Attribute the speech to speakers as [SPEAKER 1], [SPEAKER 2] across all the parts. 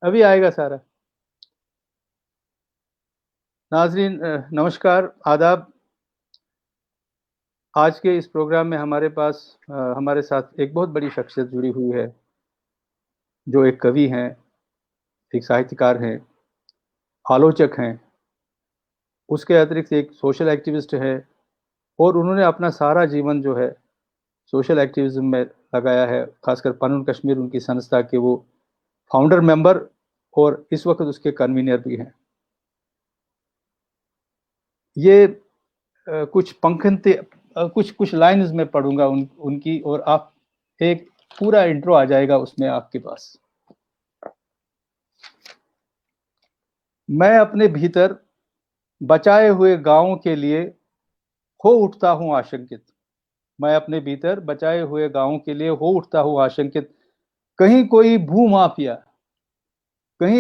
[SPEAKER 1] अभी आएगा सारा। नाज़रीन नमस्कार, आदाब। आज के इस प्रोग्राम में हमारे पास हमारे साथ एक बहुत बड़ी शख्सियत जुड़ी हुई है, जो एक कवि हैं, एक साहित्यकार हैं, आलोचक हैं, उसके अतिरिक्त एक सोशल एक्टिविस्ट है और उन्होंने अपना सारा जीवन जो है सोशल एक्टिविज़्म में लगाया है, खासकर पनून कश्मीर उनकी संस्था के वो फाउंडर मेंबर और इस वक़्त उसके कन्वीनर भी हैं। ये कुछ कुछ लाइन्स मैं पढ़ूँगा उनकी और आप एक पूरा इंट्रो आ जाएगा उसमें आपके पास। मैं अपने भीतर बचाए हुए गाँव के लिए हो उठता हूँ आशंकित। मैं अपने भीतर बचाए हुए गाँव के लिए हो उठता हूँ आशंकित। कहीं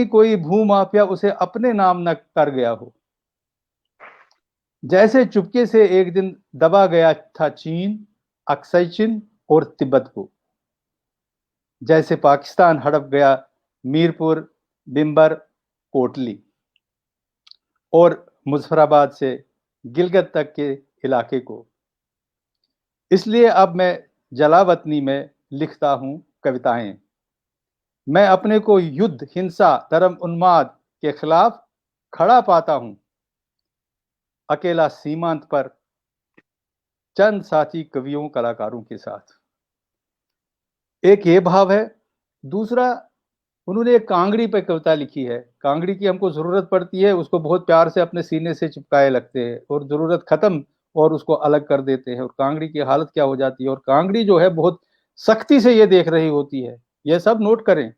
[SPEAKER 1] कोई भूमाफिया उसे अपने नाम न कर गया हो। जैसे चुपके से एक दिन दबा गया था चीन, अक्सई चीन और तिब्बत को। जैसे पाकिस्तान हड़प गया मीरपुर, बिंबर, कोटली और मुजफ्फराबाद से गिलगित तक के इलाके को। इसलिए अब मैं जलावतनी में लिखता हूँ कविताएं। मैं अपने को युद्ध, हिंसा, धर्म उन्माद के खिलाफ खड़ा पाता हूँ, अकेला सीमांत पर चंद साथी कवियों कलाकारों के साथ। एक ये भाव है। दूसरा, उन्होंने एक कांगड़ी पे कविता लिखी है। कांगड़ी की हमको जरूरत पड़ती है, उसको बहुत प्यार से अपने सीने से चिपकाए लगते हैं और जरूरत खत्म और उसको अलग कर देते हैं और कांगड़ी की हालत क्या हो जाती है। और कांगड़ी जो है बहुत सख्ती से ये देख रही होती है, ये सब नोट करें,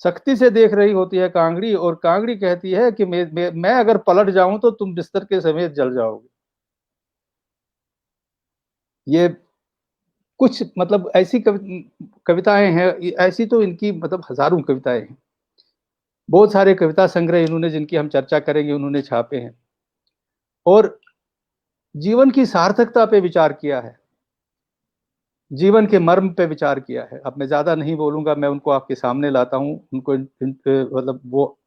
[SPEAKER 1] सख्ती से देख रही होती है कांगड़ी। और कांगड़ी कहती है कि मैं अगर पलट जाऊं तो तुम बिस्तर के समेत जल जाओगे। ये कुछ मतलब ऐसी कविताएं हैं, ऐसी तो इनकी मतलब हजारों कविताएं हैं। बहुत सारे कविता संग्रह इन्होंने, जिनकी हम चर्चा करेंगे, उन्होंने छापे हैं और जीवन की सार्थकता पे विचार किया है, जीवन के मर्म पे विचार किया है। अब मैं ज्यादा नहीं बोलूंगा, मैं उनको आपके सामने लाता हूं। उनको मतलब वो,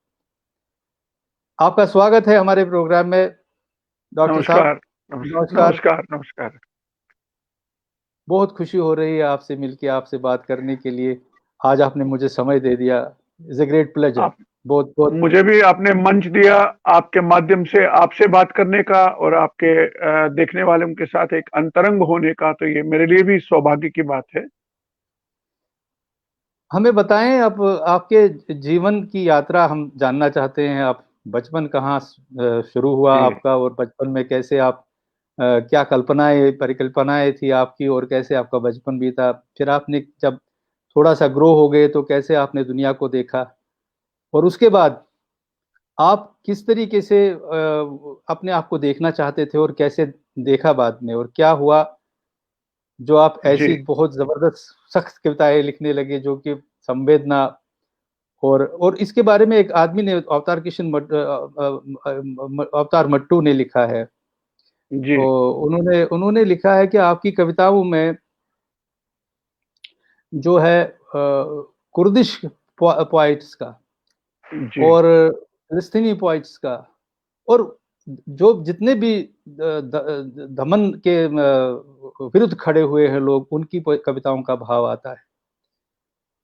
[SPEAKER 1] आपका स्वागत है हमारे प्रोग्राम में डॉक्टर साहब।
[SPEAKER 2] नमस्कार।
[SPEAKER 1] नमस्कार।
[SPEAKER 2] नमस्कार। नमस्कार।
[SPEAKER 1] बहुत खुशी हो रही है आपसे मिलके, आपसे बात करने के लिए। आज आपने मुझे समय दे दिया। It's a great pleasure.
[SPEAKER 2] आप
[SPEAKER 1] बहुत बहुत
[SPEAKER 2] मुझे भी आपने मंच दिया, आपके माध्यम से आपसे बात करने का और आपके देखने वालों के साथ एक अंतरंग होने का, तो ये मेरे लिए भी सौभाग्य की बात है।
[SPEAKER 1] हमें बताएं, अब आपके जीवन की यात्रा हम जानना चाहते हैं। आप बचपन कहाँ शुरू हुआ
[SPEAKER 2] जी।
[SPEAKER 1] आपका, और बचपन में कैसे आप क्या कल्पनाएं परिकल्पनाएं थी आपकी, और कैसे आपका बचपन बीता। फिर आपने जब थोड़ा सा ग्रो हो गए तो कैसे आपने दुनिया को देखा, और उसके बाद आप किस तरीके से अपने आप को देखना चाहते थे और कैसे देखा बाद में, और क्या हुआ जो आप
[SPEAKER 2] जी।
[SPEAKER 1] ऐसी बहुत जबरदस्त सख्त कविताएं लिखने लगे जो कि संवेदना। और इसके बारे में एक आदमी ने, अवतार मट्टू ने लिखा है।
[SPEAKER 2] जी।
[SPEAKER 1] तो उन्होंने उन्होंने लिखा है कि आपकी कविताओं में जो है कुर्दिश पोइट्स का
[SPEAKER 2] जी।
[SPEAKER 1] और फिलिस्तीनी पोइट्स का और जो जितने भी दमन के विरुद्ध खड़े हुए हैं लोग, उनकी कविताओं का भाव आता है।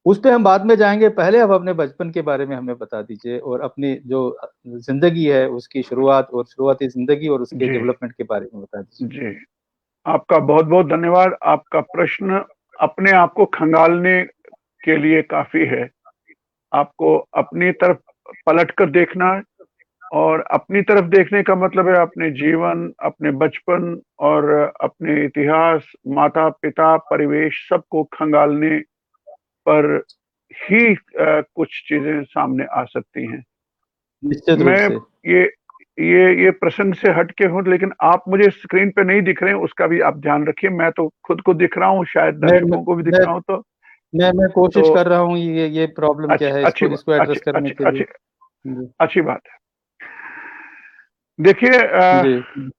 [SPEAKER 1] उस पे हम बाद में जाएंगे। पहले आप अपने बचपन के बारे में हमें बता दीजिए और अपनी जो जिंदगी है उसकी शुरुआत और शुरुआती जिंदगी और उसके
[SPEAKER 2] जी।
[SPEAKER 1] डेवलपमेंट के बारे में बता दीजिए।
[SPEAKER 2] जी। आपका बहुत बहुत धन्यवाद। आपका प्रश्न अपने आप को खंगालने के लिए काफी है। आपको अपनी तरफ पलट कर देखना, और अपनी तरफ देखने का मतलब है अपने जीवन, अपने बचपन और अपने इतिहास, माता पिता, परिवेश, सबको खंगालने पर ही कुछ चीजें सामने आ सकती हैं।
[SPEAKER 1] निश्चित रूप
[SPEAKER 2] मैं
[SPEAKER 1] से।
[SPEAKER 2] ये ये प्रसंग से हट के हूँ, लेकिन आप मुझे स्क्रीन पे नहीं दिख रहे हैं, उसका भी आप ध्यान रखिए। मैं तो खुद को दिख रहा हूँ, शायद
[SPEAKER 1] मैं
[SPEAKER 2] दर्शकों को भी दिख
[SPEAKER 1] मैं
[SPEAKER 2] रहा हूँ।
[SPEAKER 1] मैं कोशिश
[SPEAKER 2] तो
[SPEAKER 1] कर रहा हूँ ये प्रॉब्लम क्या
[SPEAKER 2] अच्छी
[SPEAKER 1] है,
[SPEAKER 2] अच्छी
[SPEAKER 1] इसको इसको
[SPEAKER 2] अच्छी
[SPEAKER 1] एड्रेस करने
[SPEAKER 2] अच्छी
[SPEAKER 1] के लिए।
[SPEAKER 2] अच्छी
[SPEAKER 1] जी।
[SPEAKER 2] अच्छी बात है। देखिए,
[SPEAKER 1] जी।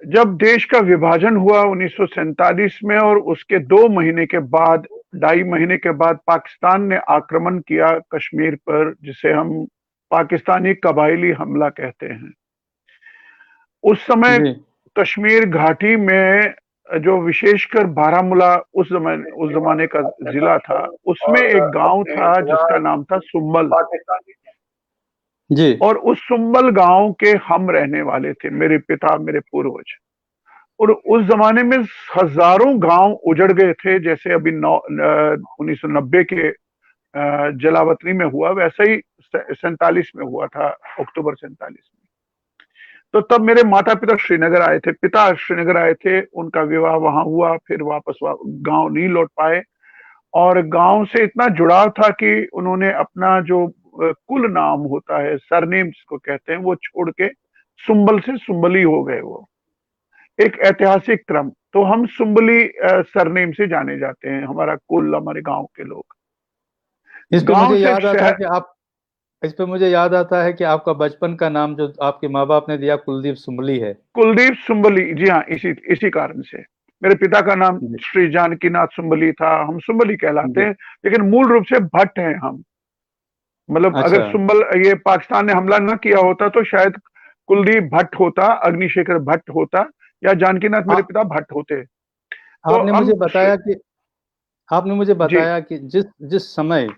[SPEAKER 2] जब देश का विभाजन हुआ 1947 में, और उसके 2 महीने के बाद 2.5 महीने के बाद पाकिस्तान ने आक्रमण किया कश्मीर पर, जिसे हम पाकिस्तानी कबायली हमला कहते हैं। उस समय
[SPEAKER 1] जी
[SPEAKER 2] कश्मीर घाटी में जो विशेषकर बारामूला उस जमाने का जिला था, उसमें एक गांव था जिसका नाम था सुम्बल।
[SPEAKER 1] जी
[SPEAKER 2] और उस सुम्बल गांव के हम रहने वाले थे, मेरे पिता, मेरे पूर्वज। और उस जमाने में हजारों गांव उजड़ गए थे, जैसे अभी 1990 के जलावतनी में हुआ, वैसा ही 47 में हुआ था, अक्टूबर 47 में। तो तब मेरे माता पिता श्रीनगर आए थे, पिता श्रीनगर आए थे, उनका विवाह वहां हुआ, फिर वापस गांव नहीं लौट पाए। और गांव से इतना जुड़ाव था कि उन्होंने अपना जो कुल नाम होता है, सरनेम जिसको कहते हैं, वो छोड़ के सुम्बल से सुम्बली हो गए। वो एक ऐतिहासिक क्रम। तो हम सुम्बली सरनेम से जाने जाते हैं, हमारा कुल, हमारे गांव के लोग।
[SPEAKER 1] इस पे
[SPEAKER 2] गांव
[SPEAKER 1] मुझे
[SPEAKER 2] से
[SPEAKER 1] याद आता है
[SPEAKER 2] शहर,
[SPEAKER 1] कि आप इस पे मुझे याद आता है कि आपका बचपन का नाम जो आपके माँ बाप ने दिया कुलदीप सुम्बली है।
[SPEAKER 2] कुलदीप सुम्बली, जी हाँ, इसी इसी कारण से। मेरे पिता का नाम
[SPEAKER 1] जी
[SPEAKER 2] श्री जानकीनाथ सुम्बली था, हम सुम्बली कहलाते
[SPEAKER 1] जी
[SPEAKER 2] हैं, लेकिन मूल रूप से भट्ट हैं हम। मतलब अगर
[SPEAKER 1] अच्छा
[SPEAKER 2] सुम्बल, ये पाकिस्तान ने हमला न किया होता तो शायद कुलदीप भट्ट होता, अग्निशेखर भट्ट होता, या जानकीनाथ मेरे
[SPEAKER 1] आ,
[SPEAKER 2] पिता भट्ट होते। तो
[SPEAKER 1] आपने
[SPEAKER 2] हम
[SPEAKER 1] मुझे बताया कि आपने मुझे
[SPEAKER 2] जी,
[SPEAKER 1] बताया कि जिस जिस समय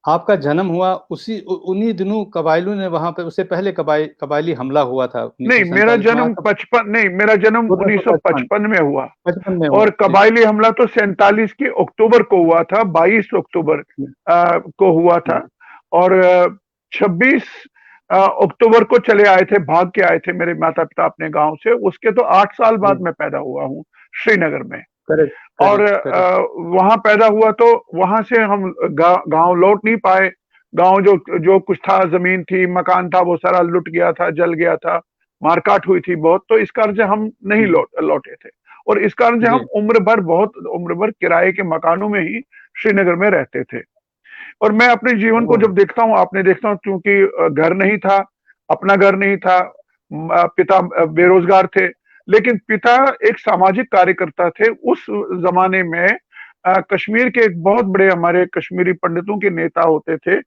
[SPEAKER 1] आपका जन्म हुआ उन्हीं दिनों कबायलियों ने वहां पे, उससे पहले कबायली हमला हुआ था
[SPEAKER 2] नहीं,
[SPEAKER 1] 1947 में, वहां सब
[SPEAKER 2] मेरा जन्म
[SPEAKER 1] 1955
[SPEAKER 2] 1955 में हुआ।
[SPEAKER 1] 55 में हुआ।
[SPEAKER 2] और
[SPEAKER 1] जी
[SPEAKER 2] कबायली हमला तो 47 की अक्टूबर को हुआ था, 22 अक्टूबर को हुआ था।
[SPEAKER 1] जी
[SPEAKER 2] और 26 अक्टूबर को चले आए थे, भाग के आए थे मेरे माता पिता अपने गांव से। उसके तो 8 साल बाद
[SPEAKER 1] जी
[SPEAKER 2] मैं पैदा हुआ हूँ श्रीनगर में।
[SPEAKER 1] करेक्ट
[SPEAKER 2] और
[SPEAKER 1] करेक्ट करेक्ट।
[SPEAKER 2] वहां पैदा हुआ तो वहां से हम गांव लौट नहीं पाए। गांव जो जो कुछ था, जमीन थी, मकान था, वो सारा लुट गया था, जल गया था, मारकाट हुई थी बहुत। तो इस कारण से हम नहीं लौटे थे। और इस कारण से हम
[SPEAKER 1] जी
[SPEAKER 2] उम्र भर किराए के मकानों में ही श्रीनगर में रहते थे। और मैं अपने जीवन को
[SPEAKER 1] ओह
[SPEAKER 2] जब देखता हूँ, आपने देखता हूँ, क्योंकि घर नहीं था, अपना घर नहीं था, पिता बेरोजगार थे, लेकिन पिता एक सामाजिक कार्यकर्ता थे उस जमाने में। कश्मीर के एक बहुत बड़े हमारे कश्मीरी पंडितों के नेता होते थे,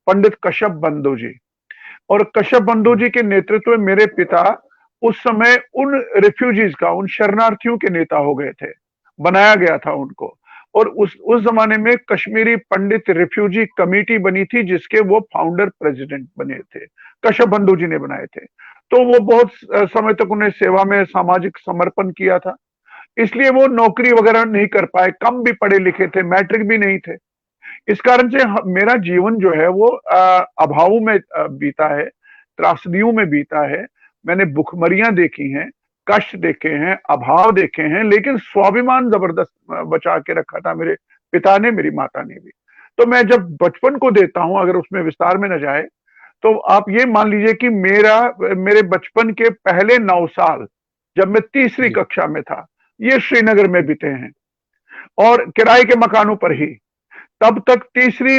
[SPEAKER 2] पंडित कश्यप बंधु जी। और कश्यप बंधु जी के नेतृत्व में मेरे पिता उस समय उन रिफ्यूजीज का, उन शरणार्थियों के नेता हो गए थे, बनाया गया था उनको। और उस जमाने में कश्मीरी पंडित रिफ्यूजी कमेटी बनी थी, जिसके वो फाउंडर प्रेसिडेंट बने थे, कश्यप बंधु जी ने बनाए थे। तो वो बहुत समय तक उन्हें सेवा में सामाजिक समर्पण किया था, इसलिए वो नौकरी वगैरह नहीं कर पाए, कम भी पढ़े लिखे थे, मैट्रिक भी नहीं थे। इस कारण से मेरा जीवन जो है वो अभाव में बीता है, त्रासदियों में बीता है। मैंने भुखमरियां देखी हैं, कष्ट देखे हैं, अभाव देखे हैं, लेकिन स्वाभिमान जबरदस्त बचा के रखा था मेरे पिता ने, मेरी माता ने भी। तो मैं जब बचपन को देता हूं, अगर उसमें विस्तार में न जाए, तो आप ये मान लीजिए कि मेरे बचपन के पहले 9 साल, जब मैं तीसरी
[SPEAKER 1] जी
[SPEAKER 2] कक्षा में था, ये श्रीनगर में बीते हैं, और किराए के मकानों पर ही। तब तक तीसरी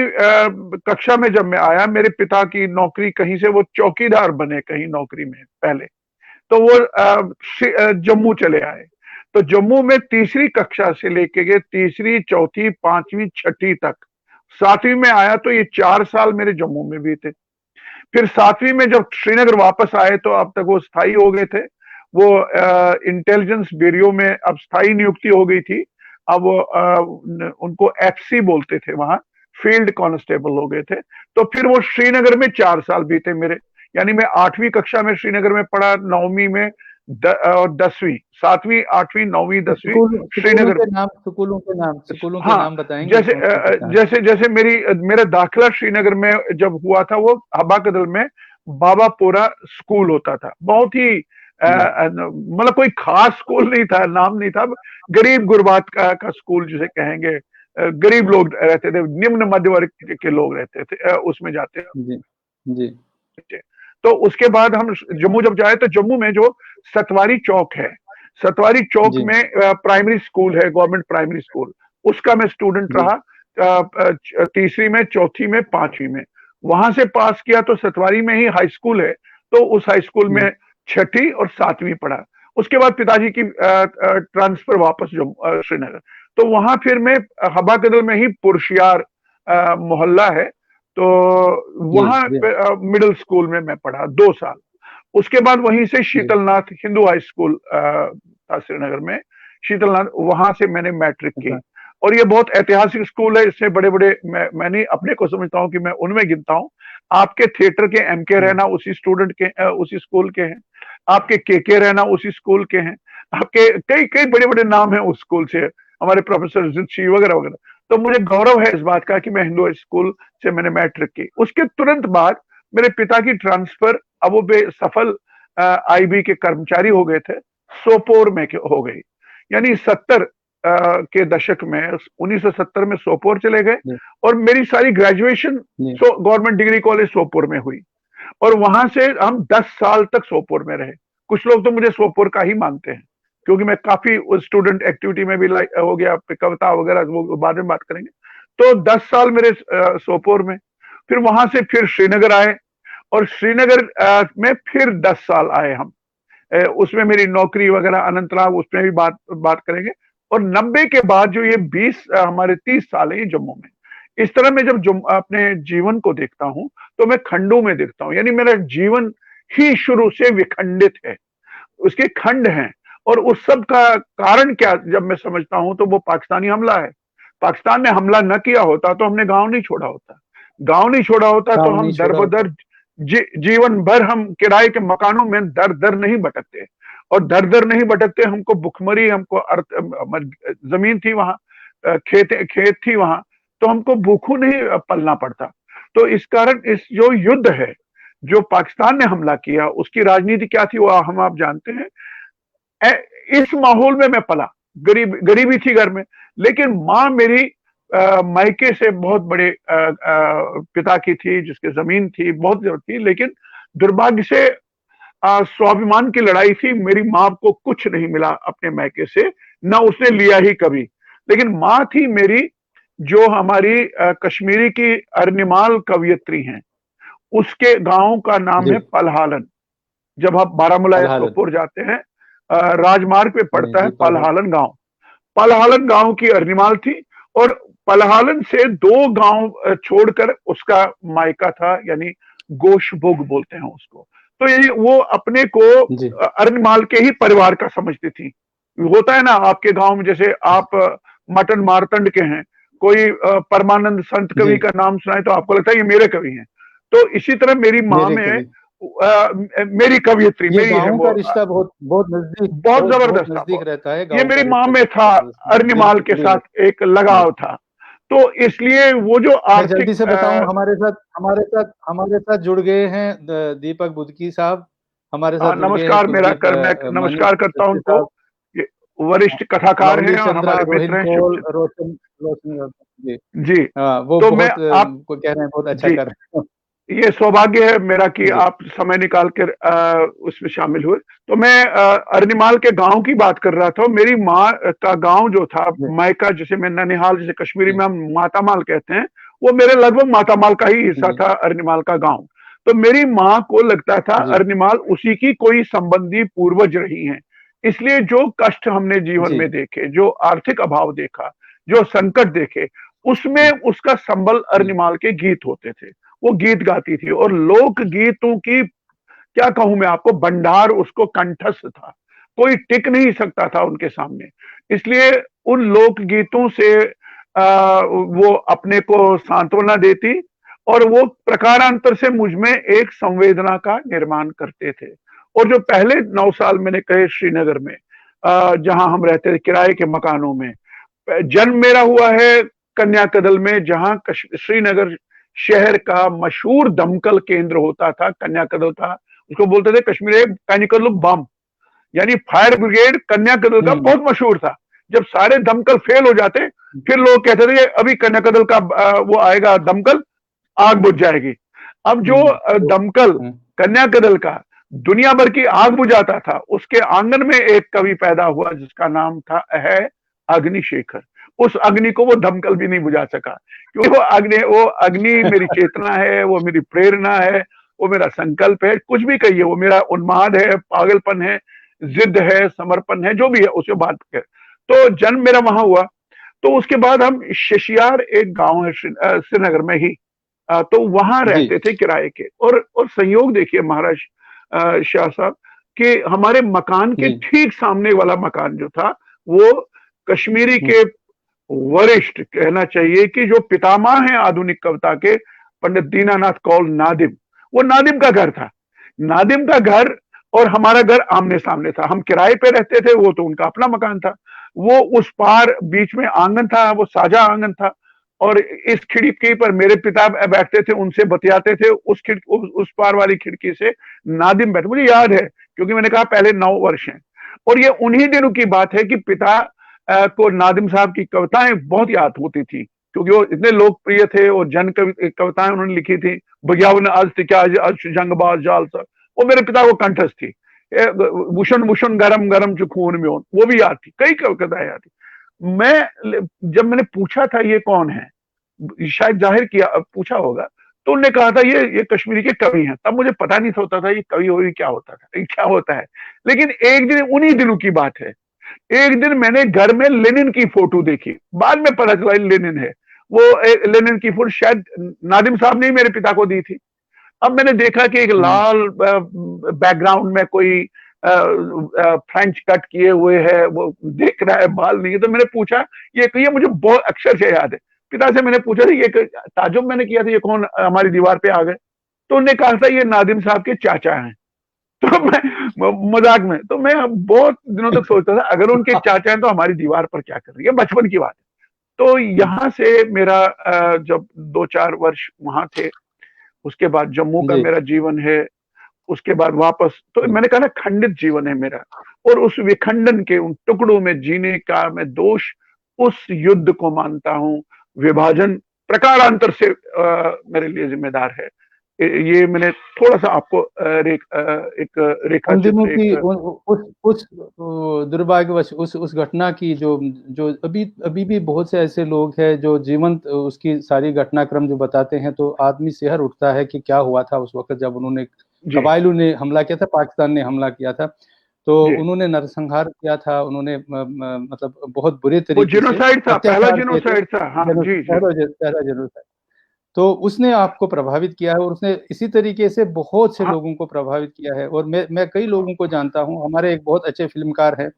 [SPEAKER 2] कक्षा में जब मैं आया, मेरे पिता की नौकरी, कहीं से वो चौकीदार बने कहीं नौकरी में पहले, तो वो जम्मू चले आए। तो जम्मू में तीसरी कक्षा से लेके गए तीसरी, चौथी, पांचवी, छठी तक। 7वीं में आया तो ये 4 साल मेरे जम्मू में बीते। फिर 7वीं में जब श्रीनगर वापस आए, तो अब तक वो स्थायी हो गए थे। वो इंटेलिजेंस ब्यूरो में अब स्थायी नियुक्ति हो गई थी। अब उनको एफसी बोलते थे वहां, फील्ड कांस्टेबल हो गए थे। तो फिर वो श्रीनगर में 4 साल बीते मेरे। यानी मैं 8वीं कक्षा में श्रीनगर में पढ़ा, 9वीं में, 10वीं, 7वीं, 8वीं, 9वीं, 10वीं श्रीनगर।
[SPEAKER 1] स्कूलों के
[SPEAKER 2] हाँ,
[SPEAKER 1] नाम बताएंगे
[SPEAKER 2] जैसे
[SPEAKER 1] कौन कौन से कहाँ।
[SPEAKER 2] जैसे जैसे मेरा दाखिला श्रीनगर में जब हुआ था, वो हबा कदल में बाबापोरा स्कूल होता था। बहुत ही
[SPEAKER 1] जी
[SPEAKER 2] मतलब कोई खास स्कूल नहीं था, नाम नहीं था, गरीब गुरबात का स्कूल जिसे कहेंगे। गरीब लोग रहते थे, निम्न मध्य वर्ग के लोग रहते थे, उसमें जाते
[SPEAKER 1] जी जी
[SPEAKER 2] थे। तो उसके बाद हम जम्मू जब जाए, तो जम्मू में जो सतवारी चौक है, सतवारी चौक
[SPEAKER 1] जी
[SPEAKER 2] में प्राइमरी स्कूल है, गवर्नमेंट प्राइमरी स्कूल। उसका मैं स्टूडेंट
[SPEAKER 1] जी
[SPEAKER 2] रहा, तीसरी में, चौथी में, पांचवी में। वहां से पास किया तो सतवारी में ही हाई स्कूल है, तो उस हाई स्कूल
[SPEAKER 1] जी
[SPEAKER 2] में छठी और 7वीं पढ़ा। उसके बाद पिताजी की ट्रांसफर वापस श्रीनगर। तो वहां फिर मैं हबा कदल में ही पुरशियार मोहल्ला है, तो वहां मिडिल स्कूल में मैं पढ़ा 2 साल। उसके बाद वहीं से शीतलनाथ हिंदू हाई स्कूल था श्रीनगर में, शीतलनाथ, वहां से मैंने मैट्रिक की। और ये बहुत ऐतिहासिक स्कूल है, इससे बड़े बड़े मैं नहीं अपने को समझता हूँ कि मैं उनमें गिनता हूँ। आपके थिएटर के एमके रैना उसी स्टूडेंट के उसी स्कूल के हैं, आपके के रैना उसी स्कूल के हैं, आपके कई कई बड़े बड़े नाम हैं उस स्कूल से, हमारे प्रोफेसर जितशी वगैरह वगैरह। तो मुझे गौरव है इस बात का कि मैं हिंदू स्कूल से मैंने मैट्रिक की। उसके तुरंत बाद मेरे पिता की ट्रांसफर, अब वो सफल आईबी के कर्मचारी हो गए थे, सोपोर में हो गई। यानी 70 के दशक में 1970 में सोपोर चले गए और मेरी सारी graduation government degree college Sopore में हुई। और वहां से हम 10 साल तक सोपोर में रहे। कुछ लोग तो मुझे सोपोर का ही मानते हैं, क्योंकि मैं काफी स्टूडेंट एक्टिविटी में भी हो गया, कविता वगैरह, वो बाद में बात करेंगे। तो 10 साल मेरे सोपोर में, फिर वहां से फिर श्रीनगर आए, और श्रीनगर में फिर 10 साल आए हम। उसमें मेरी नौकरी वगैरह अनंतनाग, उसमें भी बात करेंगे। और 90 के बाद जो ये 20 हमारे 30 साल है ये जम्मू में। इस तरह मैं जब अपने जीवन को देखता हूं तो मैं खंडों में देखता हूं, यानी मेरा जीवन ही शुरू से विखंडित है, उसके खंड हैं। और उस सब का कारण क्या जब मैं समझता हूं तो वो पाकिस्तानी हमला है। पाकिस्तान ने हमला न किया होता तो हमने गांव नहीं छोड़ा होता, गांव नहीं छोड़ा होता तो हम दर बदर जीवन भर हम किराए के मकानों में दर दर नहीं भटकते, और दर दर नहीं भटकते, हमको भुखमरी, हमको जमीन थी वहां, खेत थी वहां, तो हमको भूखों नहीं पलना पड़ता। तो इस कारण इस जो युद्ध है, जो पाकिस्तान ने हमला किया, उसकी राजनीति क्या थी वो हम आप जानते हैं। इस माहौल में मैं पला, गरीबी थी घर में, लेकिन माँ मेरी मायके से बहुत बड़े पिता की थी, जिसके जमीन थी, बहुत जरूरत थी, लेकिन दुर्भाग्य से स्वाभिमान की लड़ाई थी। मेरी माँ को कुछ नहीं मिला अपने मायके से, ना उसने लिया ही कभी। लेकिन माँ थी मेरी, जो हमारी कश्मीरी की अर्निमाल कवियत्री हैं, उसके गांव का नाम है पलहालन। जब आप बारामूला या सोपोर जाते हैं, राजमार्ग पे पड़ता है पलहालन गांव। पलहालन गांव की अर्निमाल थी, और पलहालन से 2 गांव छोड़कर उसका मायका था, यानी गोशबुग बोलते हैं उसको। तो ये वो अपने को अर्निमाल के ही परिवार का समझती थी। होता है ना आपके गांव में, जैसे आप मटन मारतंड के हैं, कोई परमानंद संत कवि का नाम सुनाए तो आपको लगता है ये मेरे कवि हैं। तो इसी तरह मेरी माँ में मेरी कवियत्री, मेरी है वो,
[SPEAKER 1] रिश्ता बहुत नजदीक,
[SPEAKER 2] बहुत जबरदस्त
[SPEAKER 1] नजदीक रहता है।
[SPEAKER 2] ये मेरी माँ में था, अर्निमाल के साथ एक लगाव था। तो इसलिए वो जो आर्थिक,
[SPEAKER 1] जल्दी से बताऊं, हमारे साथ जुड़ गए हैं दीपक बुदकी साहब, हमारे साथ
[SPEAKER 2] नमस्कार। मैं नमस्कार करता हूं उनको, वरिष्ठ कथाकार हैं और हमारे मित्र हैं। जी,
[SPEAKER 1] वो तो मैं आपको कह रहे हैं बहुत अच्छा कर रहे हैं।
[SPEAKER 2] ये सौभाग्य है मेरा कि आप समय निकाल कर उसमें शामिल हुए। तो मैं अर्निमाल के गांव की बात कर रहा था। मेरी माँ का गांव जो था, मायका, जिसे मैं ननिहाल, जिसे कश्मीरी में हम मातामाल कहते हैं, वो मेरे लगभग मातामाल का ही हिस्सा था, अर्निमाल का गांव। तो मेरी माँ को लगता था अर्निमाल उसी की कोई संबंधी पूर्वज रही हैं। इसलिए जो कष्ट हमने जीवन में देखे, जो आर्थिक अभाव देखा, जो संकट देखे, उसमें उसका संबल अर्निमाल के गीत होते थे। वो गीत गाती थी, और लोक गीतों की क्या कहूं मैं आपको, भंडार उसको कंठस्थ था, कोई टिक नहीं सकता था उनके सामने। इसलिए उन लोक गीतों से वो अपने को सांत्वना देती, और वो प्रकारांतर से मुझमें एक संवेदना का निर्माण करते थे। और जो पहले 9 साल मैंने कहे श्रीनगर में, जहां हम रहते थे किराए के मकानों में, जन्म मेरा हुआ है कन्याकदल में, जहां श्रीनगर शहर का मशहूर दमकल केंद्र होता था, कन्याकदल था। उसको बोलते थे कश्मीर कनिकल बम, यानी फायर ब्रिगेड कन्याकदल का बहुत मशहूर था। जब सारे दमकल फेल हो जाते, फिर लोग कहते थे अभी कन्याकदल का वो आएगा दमकल, आग बुझ जाएगी। अब जो दमकल कन्याकदल का दुनिया भर की आग बुझाता था, उसके आंगन में एक कवि पैदा हुआ जिसका नाम था है अग्निशेखर। उस अग्नि को वो दमकल भी नहीं बुझा सका, क्योंकि वो अग्नि मेरी चेतना है, वो मेरी प्रेरणा है, वो मेरा संकल्प है, कुछ भी कहिए, वो मेरा उन्माद है, पागलपन है, जिद है, समर्पण है, जो भी है, उसे बात कर। तो जन्म मेरा वहां हुआ। तो उसके बाद हम शशियार, एक गांव है श्रीनगर में ही, तो वहां
[SPEAKER 1] जी
[SPEAKER 2] रहते थे किराए के। और संयोग देखिए महाराज शाह साहब, कि हमारे मकान के
[SPEAKER 1] जी
[SPEAKER 2] ठीक सामने वाला मकान जो था, वो कश्मीरी
[SPEAKER 1] हम्म,
[SPEAKER 2] के वरिष्ठ, कहना चाहिए कि जो पितामह हैं आधुनिक कविता के, पंडित दीनानाथ कौल नादिम, वो नादिम का घर था। नादिम का घर और हमारा घर आमने सामने था। हम किराए पे रहते थे, वो तो उनका अपना मकान था। वो उस पार बीच में आंगन था, वो साझा आंगन था, और इस खिड़की पर मेरे पिता बैठते थे, उनसे बतियाते थे। उस पार वाली खिड़की से नादिम बैठे, मुझे याद है, क्योंकि मैंने कहा पहले 9 वर्ष हैं। और ये उन्हीं दिनों की बात है कि पिता को नादिम साहब की कविताएं बहुत याद होती थी, क्योंकि वो इतने लोकप्रिय थे, और जन कविताएं उन्होंने लिखी थी। बगियावन आज क्या आज जंगबाज जाल सर, वो मेरे पिता को कंठस्थ थी। भूषण भूषण गरम गरम जो खून में हो, वो भी याद थी, कई कविताएं याद थी। जब मैंने पूछा था ये कौन है, शायद जाहिर किया पूछा होगा, तो उन्होंने कहा था ये कश्मीरी के कवि हैं। तब मुझे पता नहीं होता था ये कवि हो क्या होता था, ये क्या होता है। लेकिन एक दिन, उन्हीं दिनों की बात है, एक दिन मैंने घर में लेनिन की फोटो देखी, बाद में पता चला लेनिन है वो। लेनिन की फोटो शायद नादिम साहब ने ही मेरे पिता को दी थी। अब मैंने देखा कि एक
[SPEAKER 1] हम्म,
[SPEAKER 2] लाल बैकग्राउंड में कोई फ्रेंच कट किए हुए है, वो देख रहा है, बाल नहीं है। तो मैंने पूछा, ये मुझे बहुत अक्षर से याद है। पिता से मैंने पूछा था, ये ताजुब मैंने किया था, ये कौन हमारी दीवार पे आ गए। तो उन्होंने कहा था ये नादिम साहब के चाचा हैं। तो मैं मजाक में, तो मैं बहुत दिनों तक सोचता था, अगर उनके चाचा हैं तो हमारी दीवार पर क्या कर रही है, बचपन की बात है। तो यहां से मेरा जब 2-4 वर्ष वहां थे, उसके बाद जम्मू का
[SPEAKER 1] जी
[SPEAKER 2] मेरा जीवन है, उसके बाद वापस, तो
[SPEAKER 1] हम्म,
[SPEAKER 2] मैंने कहा ना, खंडित जीवन है मेरा। और उस विखंडन के उन टुकड़ों में जीने का मैं दोष उस युद्ध को मानता हूं। विभाजन प्रकारांतर से मेरे लिए जिम्मेदार है। ये मैंने थोड़ा सा आपको एक रेखा
[SPEAKER 1] उन दिनों
[SPEAKER 2] चित्र
[SPEAKER 1] की
[SPEAKER 2] एक।
[SPEAKER 1] उस दुर्भाग्यवश उस घटना की जो जो अभी अभी भी बहुत से ऐसे लोग हैं जो जीवंत उसकी सारी घटनाक्रम जो बताते हैं, तो आदमी सिहर उठता है कि क्या हुआ था उस वक्त जब उन्होंने,
[SPEAKER 2] जी
[SPEAKER 1] कबाइलों ने हमला किया था, पाकिस्तान ने हमला किया था। तो
[SPEAKER 2] जी,
[SPEAKER 1] उन्होंने नरसंहार किया था, उन्होंने मतलब बहुत बुरे
[SPEAKER 2] वो
[SPEAKER 1] तरीके से
[SPEAKER 2] जिनोसाइड था, पहला
[SPEAKER 1] अत्याचार किए थे।
[SPEAKER 2] जिनोसाइड था। हाँ जी जी
[SPEAKER 1] पहला जनोसाइड, तो उसने आपको प्रभावित किया है, और उसने इसी तरीके से बहुत से
[SPEAKER 2] हाँ
[SPEAKER 1] लोगों को प्रभावित किया है। और मैं कई लोगों को जानता हूँ। हमारे एक बहुत अच्छे फिल्मकार हैं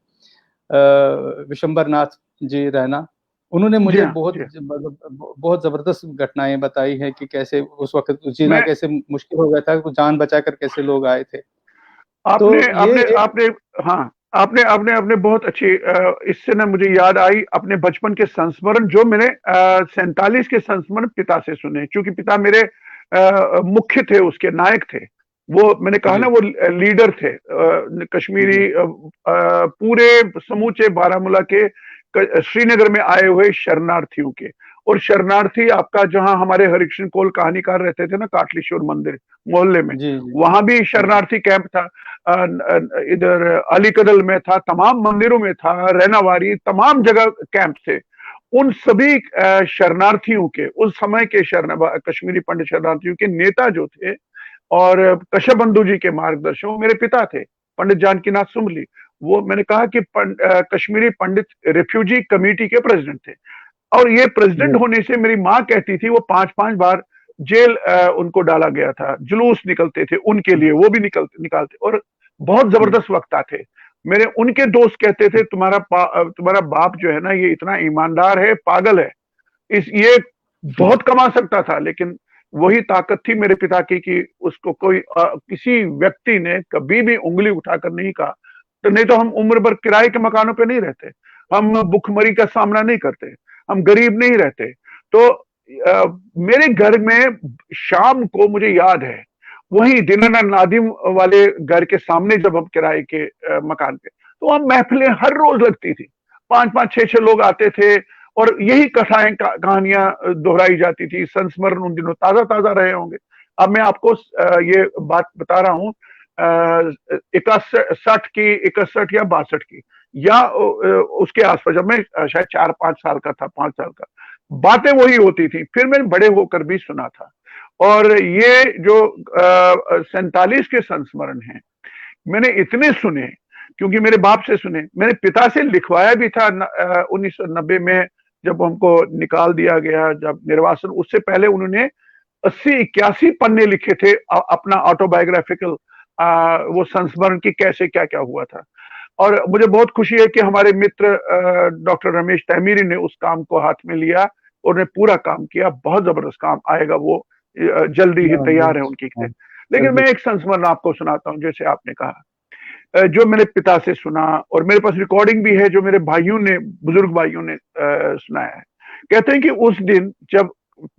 [SPEAKER 1] विशंबर नाथ जी रैना, उन्होंने
[SPEAKER 2] जी
[SPEAKER 1] मुझे
[SPEAKER 2] हाँ
[SPEAKER 1] बहुत
[SPEAKER 2] जी।
[SPEAKER 1] मतलब बहुत जबरदस्त घटनाएं बताई हैं कि कैसे उस वक्त जीना
[SPEAKER 2] मैं
[SPEAKER 1] कैसे मुश्किल हो गया था, तो जान बचाकर कैसे लोग आए थे। तो
[SPEAKER 2] आपने
[SPEAKER 1] ये
[SPEAKER 2] आपने
[SPEAKER 1] एक
[SPEAKER 2] आपने हाँ, आपने आपने आपने बहुत अच्छी इससे ना मुझे याद आई अपने बचपन के संस्मरण, जो मैंने 47 के संस्मरण पिता से सुने, क्योंकि पिता मेरे मुख्य थे, उसके नायक थे। वो मैंने कहा ना,
[SPEAKER 1] जी
[SPEAKER 2] वो लीडर थे कश्मीरी
[SPEAKER 1] जी
[SPEAKER 2] पूरे समूचे बारामूला के श्रीनगर में आए हुए शरणार्थियों के। और शरणार्थी आपका, जहां हमारे हरिकृष्ण कोल कहानीकार रहते थे ना, काटलीश्वर मंदिर मोहल्ले में,
[SPEAKER 1] जी जी
[SPEAKER 2] वहां भी
[SPEAKER 1] जी
[SPEAKER 2] शरणार्थी कैंप था। इधर अलीकदल में था, तमाम मंदिरों में था, रैनावारी, तमाम जगह कैंप थे। उन सभी शरणार्थियों के, उस समय के कश्मीरी पंडित शरणार्थियों के नेता जो थे, और कश्यप बंधु जी के मार्गदर्शन, वो मेरे पिता थे, पंडित जानकीनाथ सुमली। वो मैंने कहा कि कश्मीरी पंडित रिफ्यूजी कमेटी के प्रेसिडेंट थे। और ये प्रेसिडेंट
[SPEAKER 1] जी
[SPEAKER 2] होने से मेरी माँ कहती थी, वो 5-5 बार जेल उनको डाला गया था, जुलूस निकलते थे उनके लिए, वो भी निकालते, और बहुत जबरदस्त वक्ता थे। मेरे उनके दोस्त कहते थे, तुम्हारा बाप जो है ना, ये इतना ईमानदार है, पागल है, इस ये बहुत कमा सकता था, लेकिन वही ताकत थी मेरे पिता की कि उसको कोई किसी व्यक्ति ने कभी भी उंगली उठाकर नहीं कहा। तो नहीं तो हम उम्र भर किराए के मकानों पे नहीं रहते, हम भुखमरी का सामना नहीं करते, हम गरीब नहीं रहते। तो मेरे घर में शाम को मुझे याद है, वही दीनानाथ नादिम वाले घर के सामने जब हम किराए के मकान पे, तो वहां महफिलें हर रोज लगती थी। 5-5 6-6 लोग आते थे, और यही कथाएं कहानियां दोहराई जाती थी। संस्मरण उन दिनों ताजा ताजा रहे होंगे। अब मैं आपको ये बात बता रहा हूँ 61 या 62 की, या उसके आसपास, जब मैं शायद 4-5 साल का था, 5 साल का। बातें वही होती थी, फिर मैंने बड़े होकर भी सुना था। और ये जो 47 के संस्मरण हैं, मैंने इतने सुने, क्योंकि मेरे बाप से सुने, मेरे पिता से लिखवाया भी था 1990 में, जब हमको निकाल दिया गया, जब निर्वासन, उससे पहले उन्होंने 80-81 पन्ने लिखे थे अपना ऑटोबायोग्राफिकल, वो संस्मरण की कैसे क्या क्या हुआ था। और मुझे बहुत खुशी है कि हमारे मित्र डॉक्टर रमेश तैमीरी ने उस काम को हाथ में लिया और उन्हें पूरा काम किया। बहुत जबरदस्त काम आएगा, वो जल्दी ही तैयार है उनकी। लेकिन मैं एक संस्मरण आपको सुनाता हूँ, जैसे आपने कहा, जो मेरे पिता से सुना, और मेरे पास रिकॉर्डिंग भी है जो मेरे भाइयों ने, बुजुर्ग भाइयों ने सुनाया है। कहते हैं कि उस दिन जब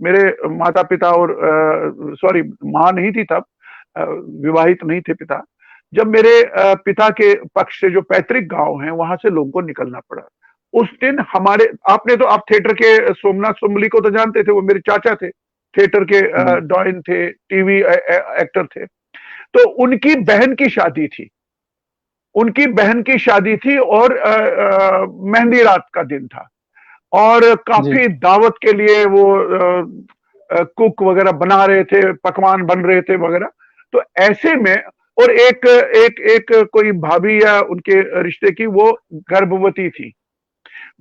[SPEAKER 2] मेरे माता पिता, और सॉरी, माँ नहीं थी तब, विवाहित नहीं थे पिता, जब मेरे पिता के पक्ष से जो पैतृक गांव हैं वहां से लोगों को निकलना पड़ा। उस दिन हमारे, आप थिएटर के सोमनाथ सुमली को तो जानते थे, वो मेरे चाचा थे, थिएटर के डॉइन थे, टीवी एक्टर थे। तो उनकी बहन की शादी थी, और मेहंदी रात का दिन था, और काफी दावत के लिए वो कुक वगैरह बना रहे थे, पकवान बन रहे थे वगैरह। तो ऐसे में, और एक एक एक कोई भाभी या उनके रिश्ते की, वो गर्भवती थी,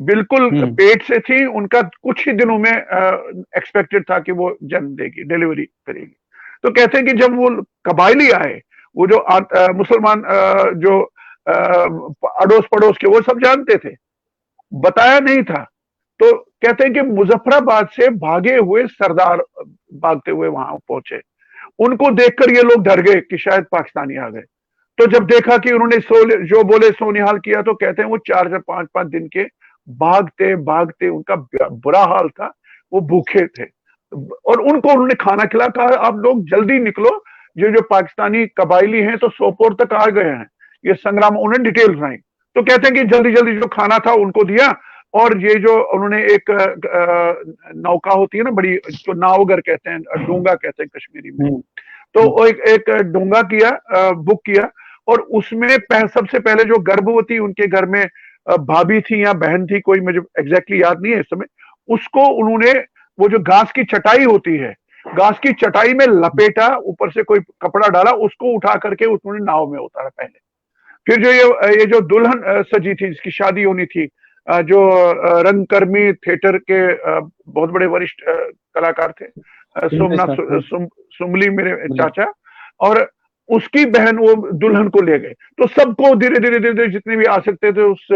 [SPEAKER 2] बिल्कुल पेट से थी, उनका कुछ ही दिनों में एक्सपेक्टेड था कि वो जन्म देगी, डिलीवरी करेगी। तो कहते हैं कि जब वो कबायली आए, वो जो मुसलमान, जो अड़ोस पड़ोस के, वो सब जानते थे, बताया नहीं था। तो कहते हैं कि मुजफ्फराबाद से भागे हुए सरदार भागते हुए वहां पहुंचे, उनको देखकर ये लोग डर गए कि शायद पाकिस्तानी आ गए। तो जब देखा कि उन्होंने जो बोले सो निहाल किया, तो कहते हैं वो 4-5 दिन के भागते भागते उनका बुरा हाल था, वो भूखे थे, और उनको उन्होंने खाना खिला, कहा आप लोग जल्दी निकलो, जो पाकिस्तानी कबायली हैं तो सोपोर तक आ गए हैं, ये संग्राम, उन्हें डिटेल सुनाई। तो कहते हैं कि जल्दी जल्दी जो खाना था उनको दिया, और ये जो उन्होंने एक नौका होती है ना बड़ी, जो नावगर कहते हैं, डोंगा कहते हैं कश्मीरी में, तो वो एक डोंगा किया, बुक किया, और उसमें सबसे पहले जो गर्भवती उनके घर में भाभी थी या बहन थी, कोई मुझे एग्जैक्टली याद नहीं है इस समय, उसको उन्होंने, वो जो घास की चटाई होती है, घास की चटाई में लपेटा, ऊपर से कोई कपड़ा डाला, उसको उठा करके उन्होंने नाव में उतारा पहले। फिर जो ये जो दुल्हन सजी थी, जिसकी शादी होनी थी, जो रंगकर्मी थिएटर के बहुत बड़े वरिष्ठ कलाकार थे, सोमनाथ सुमली मेरे चाचा, और उसकी बहन वो दुल्हन को ले गए। तो सबको धीरे धीरे धीरे धीरे जितने भी आ सकते थे उस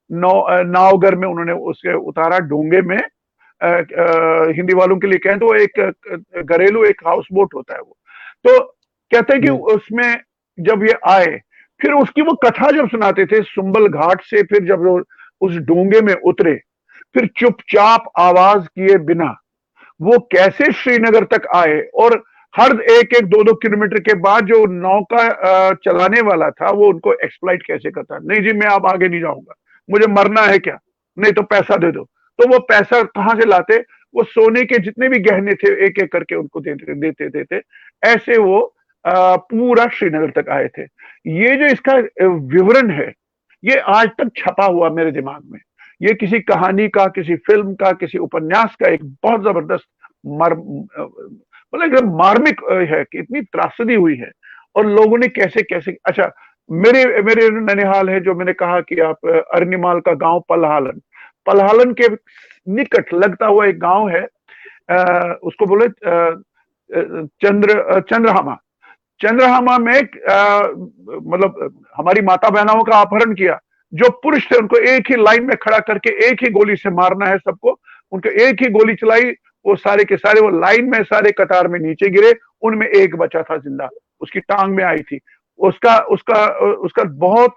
[SPEAKER 2] नावगर में उन्होंने उसे उतारा, डोंगे में। हिंदी वालों के लिए कहें तो एक घरेलू एक हाउस बोट होता है वो। तो कहते हैं कि उसमें जब ये आए, फिर उसकी वो कथा जब सुनाते थे सुंबल घाट से, फिर जब वो उस डोंगे में उतरे, फिर चुपचाप आवाज किए बिना वो कैसे श्रीनगर तक आए, और हर 1-1, 2-2 किलोमीटर के बाद जो नौका चलाने वाला था वो उनको एक्सप्लॉइट कैसे करता, नहीं जी मैं अब आगे नहीं जाऊंगा, मुझे मरना है क्या, नहीं तो पैसा दे दो। तो वो पैसा कहां से लाते, वो सोने के जितने भी गहने थे एक एक करके उनको देते ऐसे वो पूरा श्रीनगर तक आए थे। ये जो इसका विवरण है, ये आज तक छपा हुआ मेरे दिमाग में। ये किसी कहानी का, किसी फिल्म का, किसी उपन्यास का एक बहुत जबरदस्त मतलब एकदम मार्मिक है कि इतनी त्रासदी हुई है, और लोगों ने कैसे कैसे। अच्छा, मेरे ननिहाल है, जो मैंने कहा कि आप अरनिमाल का गांव पलहालन के निकट लगता हुआ एक गांव है, उसको बोले चंद्रहामा में मतलब हमारी माता बहनों का अपहरण किया। जो पुरुष थे उनको एक ही लाइन में खड़ा करके एक ही गोली से मारना है सबको, उनको एक ही गोली चलाई, वो सारे के सारे वो लाइन में सारे कतार में नीचे गिरे, उनमें एक बचा था जिंदा, उसकी टांग में आई थी। उसका उसका उसका बहुत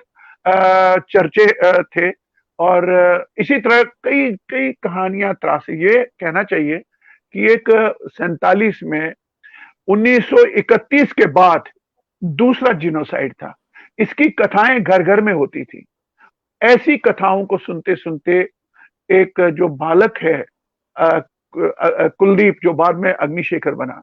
[SPEAKER 2] चर्चे थे, और इसी तरह कई कई कहानियां त्रासी। ये कहना चाहिए कि एक 47 में 1931 के बाद दूसरा जिनोसाइड था। इसकी कथाएं घर घर में होती थी। ऐसी कथाओं को सुनते सुनते एक जो बालक है कुलदीप, जो बाद में अग्निशेखर बना,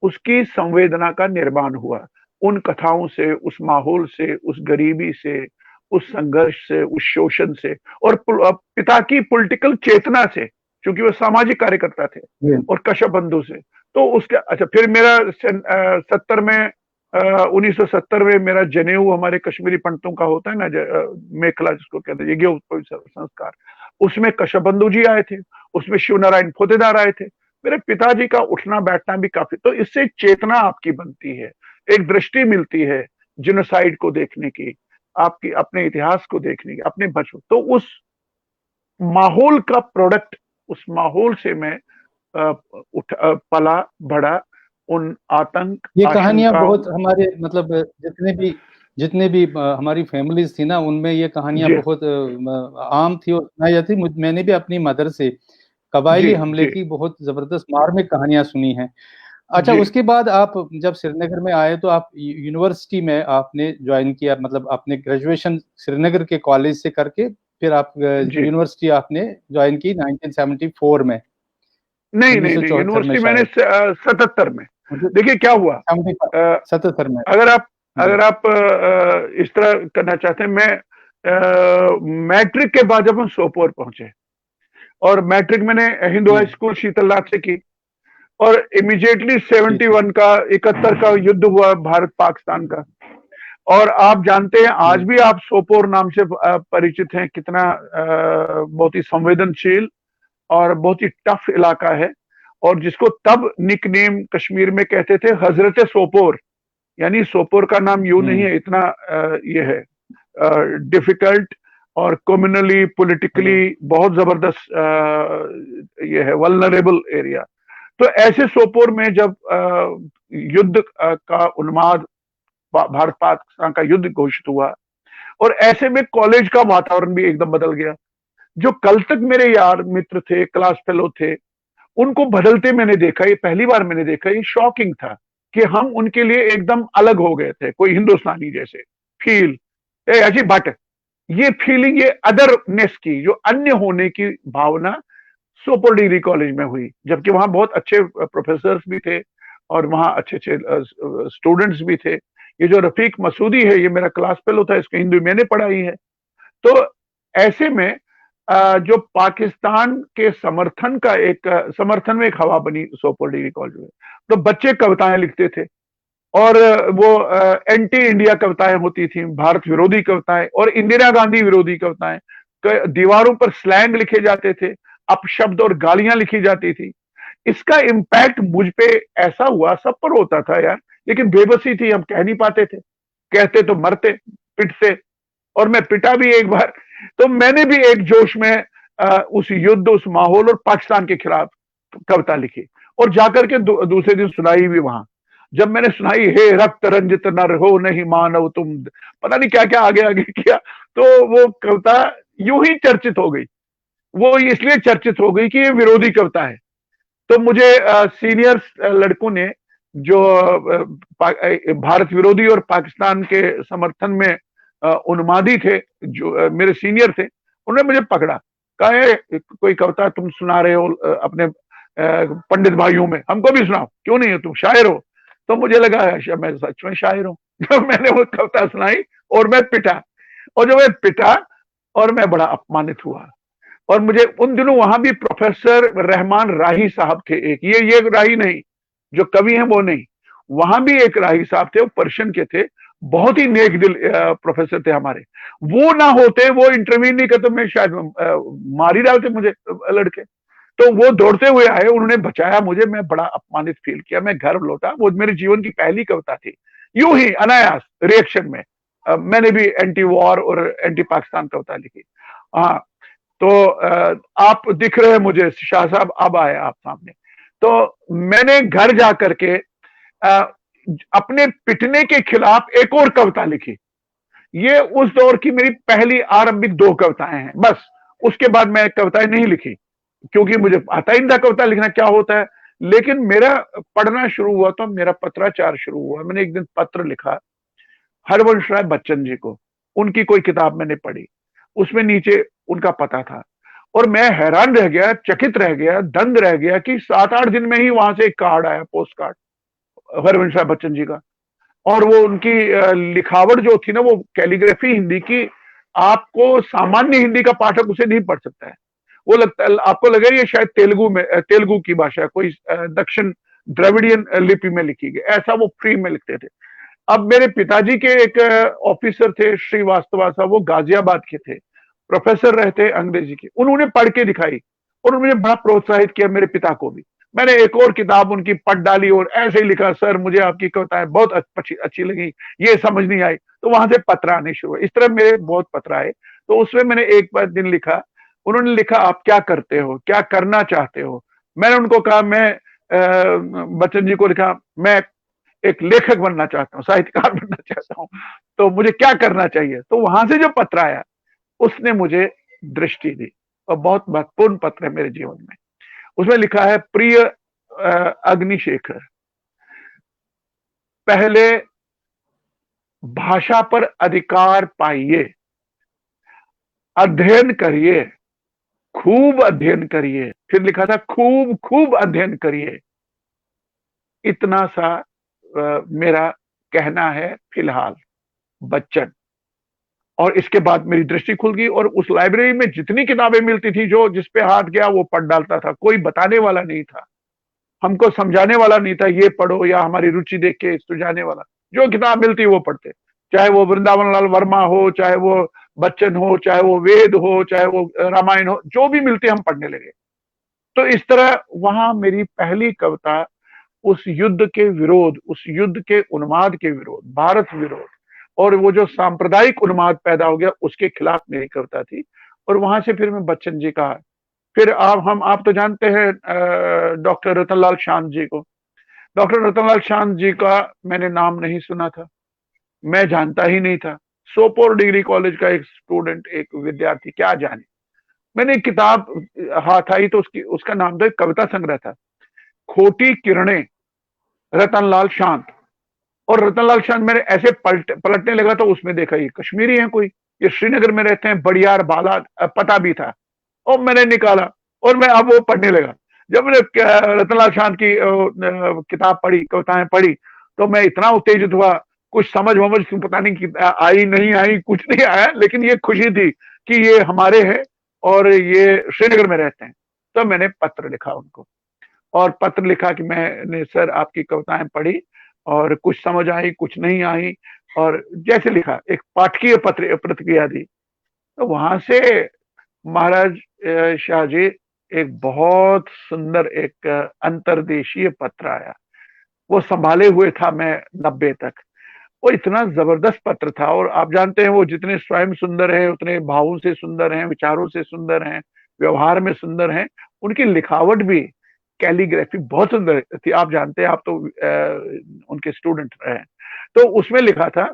[SPEAKER 2] उसकी संवेदना का निर्माण हुआ उन कथाओं से, उस माहौल से, उस गरीबी से, उस संघर्ष से, उस शोषण से, और पिता की पॉलिटिकल चेतना से, क्योंकि वो सामाजिक कार्यकर्ता थे, और कश्यप बंधु से। तो उसके अच्छा, फिर मेरा 70 में 1970 में मेरा जनेऊ हमारे कश्मीरी पंडितों का होता है ना, मेखला जिसको कहते हैं, यज्ञोपवीत संस्कार, उसमें कशबंधु जी आए थे, उसमें शिव नारायण फोतेदार आए थे। मेरे पिताजी का उठना बैठना भी काफी, तो इससे एक चेतना आपकी बनती है, एक दृष्टि मिलती है जिनोसाइड को देखने की, आपकी अपने इतिहास को देखने की, अपने बचपन, तो उस माहौल का प्रोडक्ट, उस माहौल से मैं पला बढ़ा, उन आतंक
[SPEAKER 1] ये कहानियां
[SPEAKER 2] आशंकाओं।
[SPEAKER 1] बहुत हमारे मतलब जितने भी हमारी फैमिलीज थी ना, उनमें ये कहानियां
[SPEAKER 2] जी
[SPEAKER 1] बहुत आम थी और सुनाई जाती। मैंने भी अपनी मदर से
[SPEAKER 2] जी
[SPEAKER 1] कबायली हमले
[SPEAKER 2] जी
[SPEAKER 1] की बहुत जबरदस्त मार्मिक कहानियां सुनी हैं। अच्छा,
[SPEAKER 2] जी
[SPEAKER 1] उसके बाद आप जब श्रीनगर में आए तो आप यूनिवर्सिटी में आपने ज्वाइन किया, मतलब आपने ग्रेजुएशन श्रीनगर के कॉलेज से करके फिर आप
[SPEAKER 2] जी।
[SPEAKER 1] यूनिवर्सिटी आपने ज्वाइन की 1974 में,
[SPEAKER 2] नहीं नहीं नहीं,
[SPEAKER 1] 1974 में
[SPEAKER 2] यूनिवर्सिटी मैंने
[SPEAKER 1] शायद,
[SPEAKER 2] 77 में।
[SPEAKER 1] मुझे
[SPEAKER 2] देखिए क्या हुआ,
[SPEAKER 1] 77 में।
[SPEAKER 2] अगर आप
[SPEAKER 1] जी
[SPEAKER 2] इस तरह करना चाहते हैं, मैं मैट्रिक के बाद जब हम सोपोर पहुंचे, और मैट्रिक मैंने हिंदू
[SPEAKER 1] जी
[SPEAKER 2] हाई स्कूल शीतलनाथ से की, और इमीडिएटली
[SPEAKER 1] जी जी
[SPEAKER 2] 71 का 71 का युद्ध हुआ भारत पाकिस्तान का। और आप जानते हैं, आज
[SPEAKER 1] जी
[SPEAKER 2] भी आप सोपोर नाम से परिचित हैं, कितना बहुत ही संवेदनशील और बहुत ही टफ इलाका है, और जिसको तब निकनेम कश्मीर में कहते थे हजरत सोपोर, यानी सोपोर का नाम यूं नहीं
[SPEAKER 1] हम्म
[SPEAKER 2] है, इतना ये है डिफिकल्ट और कम्युनली
[SPEAKER 1] हेलो
[SPEAKER 2] पॉलिटिकली बहुत जबरदस्त ये है, वल्नरेबल एरिया। तो ऐसे सोपोर में जब युद्ध का उन्माद, भारत पाकिस्तान का युद्ध घोषित हुआ, और ऐसे में कॉलेज का वातावरण भी एकदम बदल गया। जो कल तक मेरे यार मित्र थे, क्लास फेलो थे, उनको बदलते मैंने देखा, ये पहली बार मैंने देखा, ये शॉकिंग था कि हम उनके लिए एकदम अलग हो गए थे, कोई हिंदुस्तानी जैसे फील, ए अजी बट ये फीलिंग, ये अदरनेस की, जो अन्य होने की भावना सोपोर डिग्री कॉलेज में हुई, जबकि वहां बहुत अच्छे प्रोफेसर्स भी थे और वहां अच्छे अच्छे स्टूडेंट्स भी थे। ये जो रफीक मसूदी है, ये मेरा क्लास फेलो था, इसकी हिंदी मैंने पढ़ाई है। तो ऐसे में जो पाकिस्तान के समर्थन का एक समर्थन में एक हवा बनी सोपोर डिग्री कॉलेज में। तो बच्चे कविताएं लिखते थे, और वो एंटी इंडिया कविताएं होती थी, भारत विरोधी कविताएं और इंदिरा गांधी विरोधी कविताएं, दीवारों पर स्लैंग लिखे जाते थे, अपशब्द और गालियां लिखी जाती थी। इसका इम्पैक्ट मुझ पे ऐसा हुआ, सब पर होता था यार, लेकिन बेबसी थी, हम कह नहीं पाते थे, कहते तो मरते पिटते, और मैं पिटा भी एक बार। तो मैंने भी एक जोश में उस युद्ध, उस माहौल और पाकिस्तान के खिलाफ कविता लिखी, और जाकर के दूसरे दिन सुनाई भी वहां। जब मैंने सुनाई, हे रक्त रंजित नर हो नहीं मानव तुम, पता नहीं क्या क्या आगे आगे किया, तो वो कविता यूं ही चर्चित हो गई। वो इसलिए चर्चित हो गई कि ये विरोधी कविता है। तो मुझे सीनियर लड़कों ने, जो भारत विरोधी और पाकिस्तान के समर्थन में उन्मादी थे, जो मेरे सीनियर थे, उन्होंने मुझे पकड़ा, कहा कोई कविता तुम सुना रहे हो अपने पंडित भाइयों में, हमको भी सुनाओ, क्यों नहीं हो तुम शायर हो? तो मुझे लगा अच्छा मैं सच में शायर हूँ। तो मैंने वो कविता सुनाई और मैं पिटा, और जब मैं पिटा और मैं बड़ा अपमानित हुआ। और मुझे उन दिनों वहां भी प्रोफेसर रहमान राही साहब थे, एक ये राही नहीं जो कवि हैं वो नहीं, वहां भी एक राही साहब थे, वो पर्शियन के थे, बहुत ही नेक दिल प्रोफेसर थे हमारे। वो ना होते, वो इंटरव्यू नहीं करते, मैं शायद मार ही डालते मुझे लड़के। तो वो दौड़ते हुए आए, उन्होंने बचाया मुझे, मैं बड़ा अपमानित फील किया, मैं घर लौटा। वो मेरे जीवन की पहली कविता थी, यूं ही अनायास रिएक्शन में मैंने भी एंटी वॉर और एंटी पाकिस्तान कविता लिखी। हाँ, तो आप दिख रहे हैं मुझे शाह साहब, अब आए आप सामने। तो मैंने घर जा करके अपने पिटने के खिलाफ एक और कविता लिखी। ये उस दौर की मेरी पहली आरंभिक 2 कविताएं हैं, बस। उसके बाद मैं कविताएं नहीं लिखी, क्योंकि मुझे आता ही नहीं था कविता लिखना क्या होता है। लेकिन मेरा पढ़ना शुरू हुआ तो मेरा पत्राचार शुरू हुआ। मैंने एक दिन पत्र लिखा हरवंश राय बच्चन जी को, उनकी कोई किताब मैंने पढ़ी, उसमें नीचे उनका पता था, और मैं हैरान रह गया, चकित रह गया, दंग रह गया कि 7-8 दिन में ही वहां से एक कार्ड आया, पोस्ट कार्ड हरवंश राय बच्चन जी का। और वो उनकी लिखावट जो थी ना, वो कैलीग्राफी हिंदी की, आपको सामान्य हिंदी का पाठक उसे नहीं पढ़ सकता है। वो लगता है आपको लगेगा ये शायद तेलुगु में, तेलुगु की भाषा, कोई दक्षिण द्रविडियन लिपि में लिखी गई, ऐसा वो फ्री में लिखते थे। अब मेरे पिताजी के एक ऑफिसर थे, श्रीवास्तव साहब, वो गाजियाबाद के थे। प्रोफेसर रहे थे अंग्रेजी के, उन्होंने पढ़ के दिखाई और उन्होंने बड़ा प्रोत्साहित किया, मेरे पिता को भी। मैंने एक और किताब उनकी पढ़ डाली और ऐसे ही लिखा, सर मुझे आपकी कविताएं बहुत अच्छी लगी, ये समझ नहीं आई। तो वहां से पत्र आने शुरू हुए। इस तरह मेरे बहुत पत्र आए। तो उसमें मैंने एक बार दिन लिखा, उन्होंने लिखा आप क्या करते हो, क्या करना चाहते हो। मैंने उनको कहा, मैं बच्चन जी को लिखा, मैं एक लेखक बनना चाहता हूँ, साहित्यकार बनना चाहता हूँ, तो मुझे क्या करना चाहिए। तो वहां से जो पत्र आया उसने मुझे दृष्टि दी और बहुत महत्वपूर्ण पत्र है मेरे जीवन में। उसमें लिखा है, प्रिय अग्निशेखर, पहले भाषा पर अधिकार पाइए, अध्ययन करिए, खूब अध्ययन करिए। फिर लिखा था खूब खूब अध्ययन करिए। इतना सा मेरा कहना है फिलहाल बच्चन। और इसके बाद मेरी दृष्टि खुल गई और उस लाइब्रेरी में जितनी किताबें मिलती थी, जो जिस पे हाथ गया वो पढ़ डालता था। कोई बताने वाला नहीं था, हमको समझाने वाला नहीं था, ये पढ़ो, या हमारी रुचि देख के सुझाने वाला। जो किताब मिलती वो पढ़ते, चाहे वो वृंदावन लाल वर्मा हो, चाहे वो बच्चन हो, चाहे वो वेद हो, चाहे वो रामायण हो, जो भी मिलती हम पढ़ने लगे। तो इस तरह वहां मेरी पहली कविता उस युद्ध के विरोध, उस युद्ध के उन्माद के विरोध, भारत विरोध और वो जो सांप्रदायिक उन्माद पैदा हो गया उसके खिलाफ मेरी कविता थी। और वहां से फिर मैं बच्चन जी का, फिर आप तो जानते हैं डॉक्टर रतनलाल शांत जी को। डॉक्टर रतनलाल शांत जी का मैंने नाम नहीं सुना था, मैं जानता ही नहीं था। सोपोर डिग्री कॉलेज का एक स्टूडेंट, एक विद्यार्थी, क्या जाने। मैंने एक किताब हाथ आई तो उसका नाम था, कविता संग्रह था, खोटी किरणें, रतनलाल शांत। और रतनलाल शांत मैंने ऐसे पलटने लगा तो उसमें देखा ये कश्मीरी है कोई, ये श्रीनगर में रहते हैं, बड़ियार बाला पता भी था। और मैंने निकाला और मैं अब वो पढ़ने लगा। जब मैंने रतनलाल शांत की किताब पढ़ी, कविताएं पढ़ी, तो मैं इतना उत्तेजित हुआ, कुछ समझ पता नहीं आई नहीं आई, कुछ नहीं आया, लेकिन ये खुशी थी कि ये हमारे हैं और ये श्रीनगर में रहते हैं। तो मैंने पत्र लिखा उनको और पत्र लिखा कि मैंने सर आपकी कविताएं पढ़ी और कुछ समझ आई, कुछ नहीं आई, और जैसे लिखा एक पाठकीय पत्र प्रतिक्रिया दी। तो वहां से महाराज शाह जी एक बहुत सुंदर एक अंतर्देशीय पत्र आया, वो संभाले हुए था मैं 90 तक। वो इतना जबरदस्त पत्र था। और आप जानते हैं वो जितने स्वयं सुंदर हैं उतने भावों से सुंदर हैं, विचारों से सुंदर हैं, व्यवहार में सुंदर हैं, उनकी लिखावट भी, कैलीग्राफी बहुत सुंदर थी। आप जानते हैं, आप तो उनके स्टूडेंट रहे। तो उसमें लिखा था,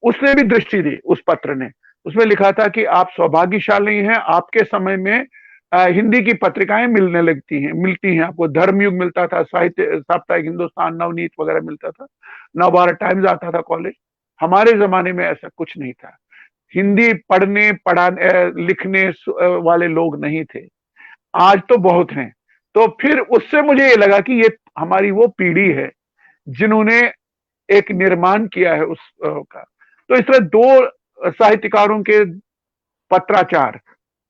[SPEAKER 2] उसने भी दृष्टि दी उस पत्र ने। उसमें लिखा था कि आप सौभाग्यशाली हैं, आपके समय में हिंदी की पत्रिकाएं मिलती हैं आपको। धर्मयुग मिलता था, साहित्य साप्ताहिक हिंदुस्तान, नवनीत वगैरह मिलता था, नवभारत टाइम्स आता था कॉलेज। हमारे जमाने में ऐसा कुछ नहीं था। हिंदी पढ़ने पढ़ाने लिखने वाले लोग नहीं थे। आज तो बहुत हैं। तो फिर उससे मुझे ये लगा कि ये हमारी वो पीढ़ी है जिन्होंने एक निर्माण किया है उस का। तो इस तरह दो साहित्यकारों के पत्राचार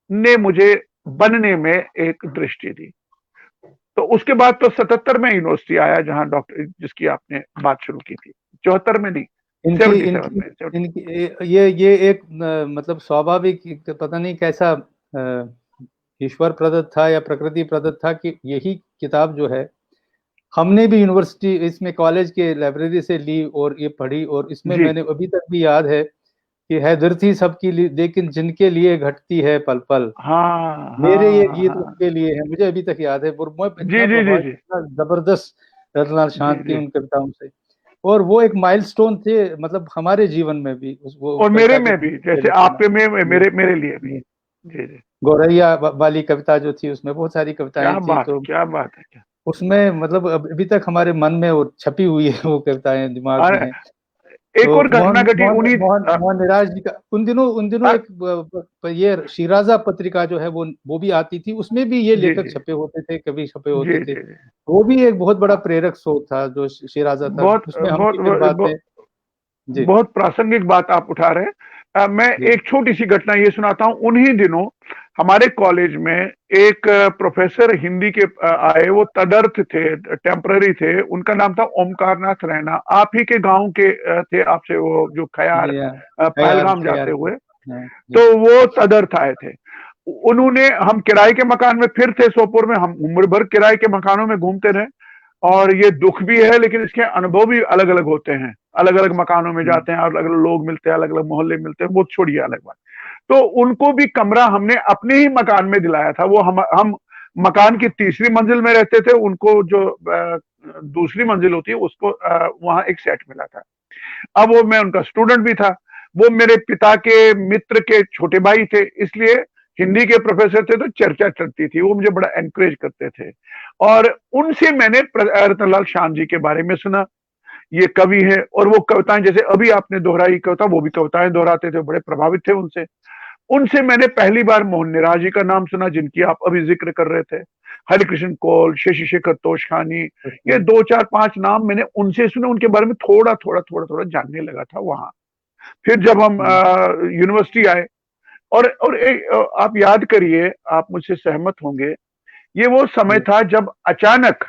[SPEAKER 2] ने मुझे बनने में एक दृष्टि दी। तो उसके बाद तो 77 में यूनिवर्सिटी आया, जहां डॉक्टर जिसकी आपने बात शुरू की थी, 74 में नहीं,
[SPEAKER 1] इनकी
[SPEAKER 2] 77 में।
[SPEAKER 1] इनकी ये एक मतलब स्वाभाविक, पता नहीं कैसा ईश्वर प्रदत्त था या प्रकृति प्रदत्त था कि यही किताब जो है हमने भी यूनिवर्सिटी इसमें कॉलेज के लाइब्रेरी से ली और ये पढ़ी। और इसमें मैंने अभी तक भी याद है कि है धरती सबकी लेकिन जिनके लिए घटती है पल पल,
[SPEAKER 2] हाँ,
[SPEAKER 1] मेरे ये
[SPEAKER 2] हाँ,
[SPEAKER 1] गीत
[SPEAKER 2] हाँ,
[SPEAKER 1] उनके लिए है। मुझे अभी तक याद है।
[SPEAKER 2] जी जी जी जी
[SPEAKER 1] इतना जबरदस्त रतनलाल शांत की
[SPEAKER 2] जी।
[SPEAKER 1] उन कविताओं से। और वो एक माइलस्टोन थे मतलब हमारे जीवन में भी, वो
[SPEAKER 2] और मेरे
[SPEAKER 1] कविता
[SPEAKER 2] में भी, जैसे आप में, मेरे लिए भी। जी जी।
[SPEAKER 1] गौरैया वाली कविता जो थी, उसमें बहुत सारी कविताएं
[SPEAKER 2] क्या
[SPEAKER 1] थी।
[SPEAKER 2] बात है,
[SPEAKER 1] तो
[SPEAKER 2] क्या बात है, क्या।
[SPEAKER 1] उसमें मतलब अभी तक हमारे मन में वो छपी हुई है, वो कविताएं दिमाग में
[SPEAKER 2] और
[SPEAKER 1] है।
[SPEAKER 2] एक
[SPEAKER 1] तो
[SPEAKER 2] और घटना घटी उन्हीं
[SPEAKER 1] मोहन निराज जी का उन दिनों एक ये शिराजा पत्रिका जो है वो भी आती थी। उसमें भी ये
[SPEAKER 2] जी
[SPEAKER 1] लेखक
[SPEAKER 2] जी
[SPEAKER 1] छपे होते थे, कवि छपे
[SPEAKER 2] जी
[SPEAKER 1] होते थे।
[SPEAKER 2] जी जी।
[SPEAKER 1] वो भी एक बहुत बड़ा प्रेरक स्रोत था जो शिराजा था।
[SPEAKER 2] बहुत
[SPEAKER 1] उसमें हम
[SPEAKER 2] बहुत
[SPEAKER 1] भी फिर बातें। जी
[SPEAKER 2] बहुत प्रासंगिक बात आप उठा रहे हैं। मैं
[SPEAKER 1] जी
[SPEAKER 2] एक छोटी सी घटना ये सुनाता हूँ। उन्हीं दिनों हमारे कॉलेज में एक प्रोफेसर हिंदी के आए, वो तदर्थ थे, टेम्पररी थे। उनका नाम था ओमकार नाथ रैना। आप ही के गांव के थे, आपसे वो जो खयार
[SPEAKER 1] जी हाँ, खयाल
[SPEAKER 2] पहलगाम जाते
[SPEAKER 1] खयाल।
[SPEAKER 2] हुए।
[SPEAKER 1] हाँ, जी,
[SPEAKER 2] तो वो तदर्थ आए थे। उन्होंने, हम किराए के मकान में फिर थे सोपोर में, हम उम्र भर किराए के मकानों में घूमते रहे, और ये दुख भी है लेकिन इसके अनुभव भी अलग अलग होते हैं। अलग अलग मकानों में जाते हैं, अलग अलग लोग मिलते हैं, अलग अलग मोहल्ले मिलते हैं, वो छोड़िए अलग बात। तो उनको भी कमरा हमने अपने ही मकान में दिलाया था। वो हम मकान की तीसरी मंजिल में रहते थे, उनको जो दूसरी मंजिल होती है उसको वहां एक सेट मिला था। अब वो, मैं उनका स्टूडेंट भी था, वो मेरे पिता के मित्र के छोटे भाई थे, इसलिए हिंदी के प्रोफेसर थे तो चर्चा चलती थी, वो मुझे बड़ा एनकरेज करते थे। और उनसे मैंने रतनलाल शान जी के बारे में सुना। ये कवि है, और वो कविताएं, जैसे अभी आपने दोहराई कविता, वो भी कविताएं दोहराते थे, बड़े प्रभावित थे उनसे। उनसे मैंने पहली बार मोहन निराज जी का नाम सुना, जिनकी आप अभी जिक्र कर रहे थे, हरिकृष्ण कौल, शशि शेखर तोषखानी, ये 2 4 5 नाम मैंने उनसे सुने। उनके बारे में थोड़ा थोड़ा थोड़ा थोड़ा जानने लगा था वहां। फिर जब हम यूनिवर्सिटी आए, और आप याद करिए, आप मुझसे सहमत होंगे, ये वो समय था जब अचानक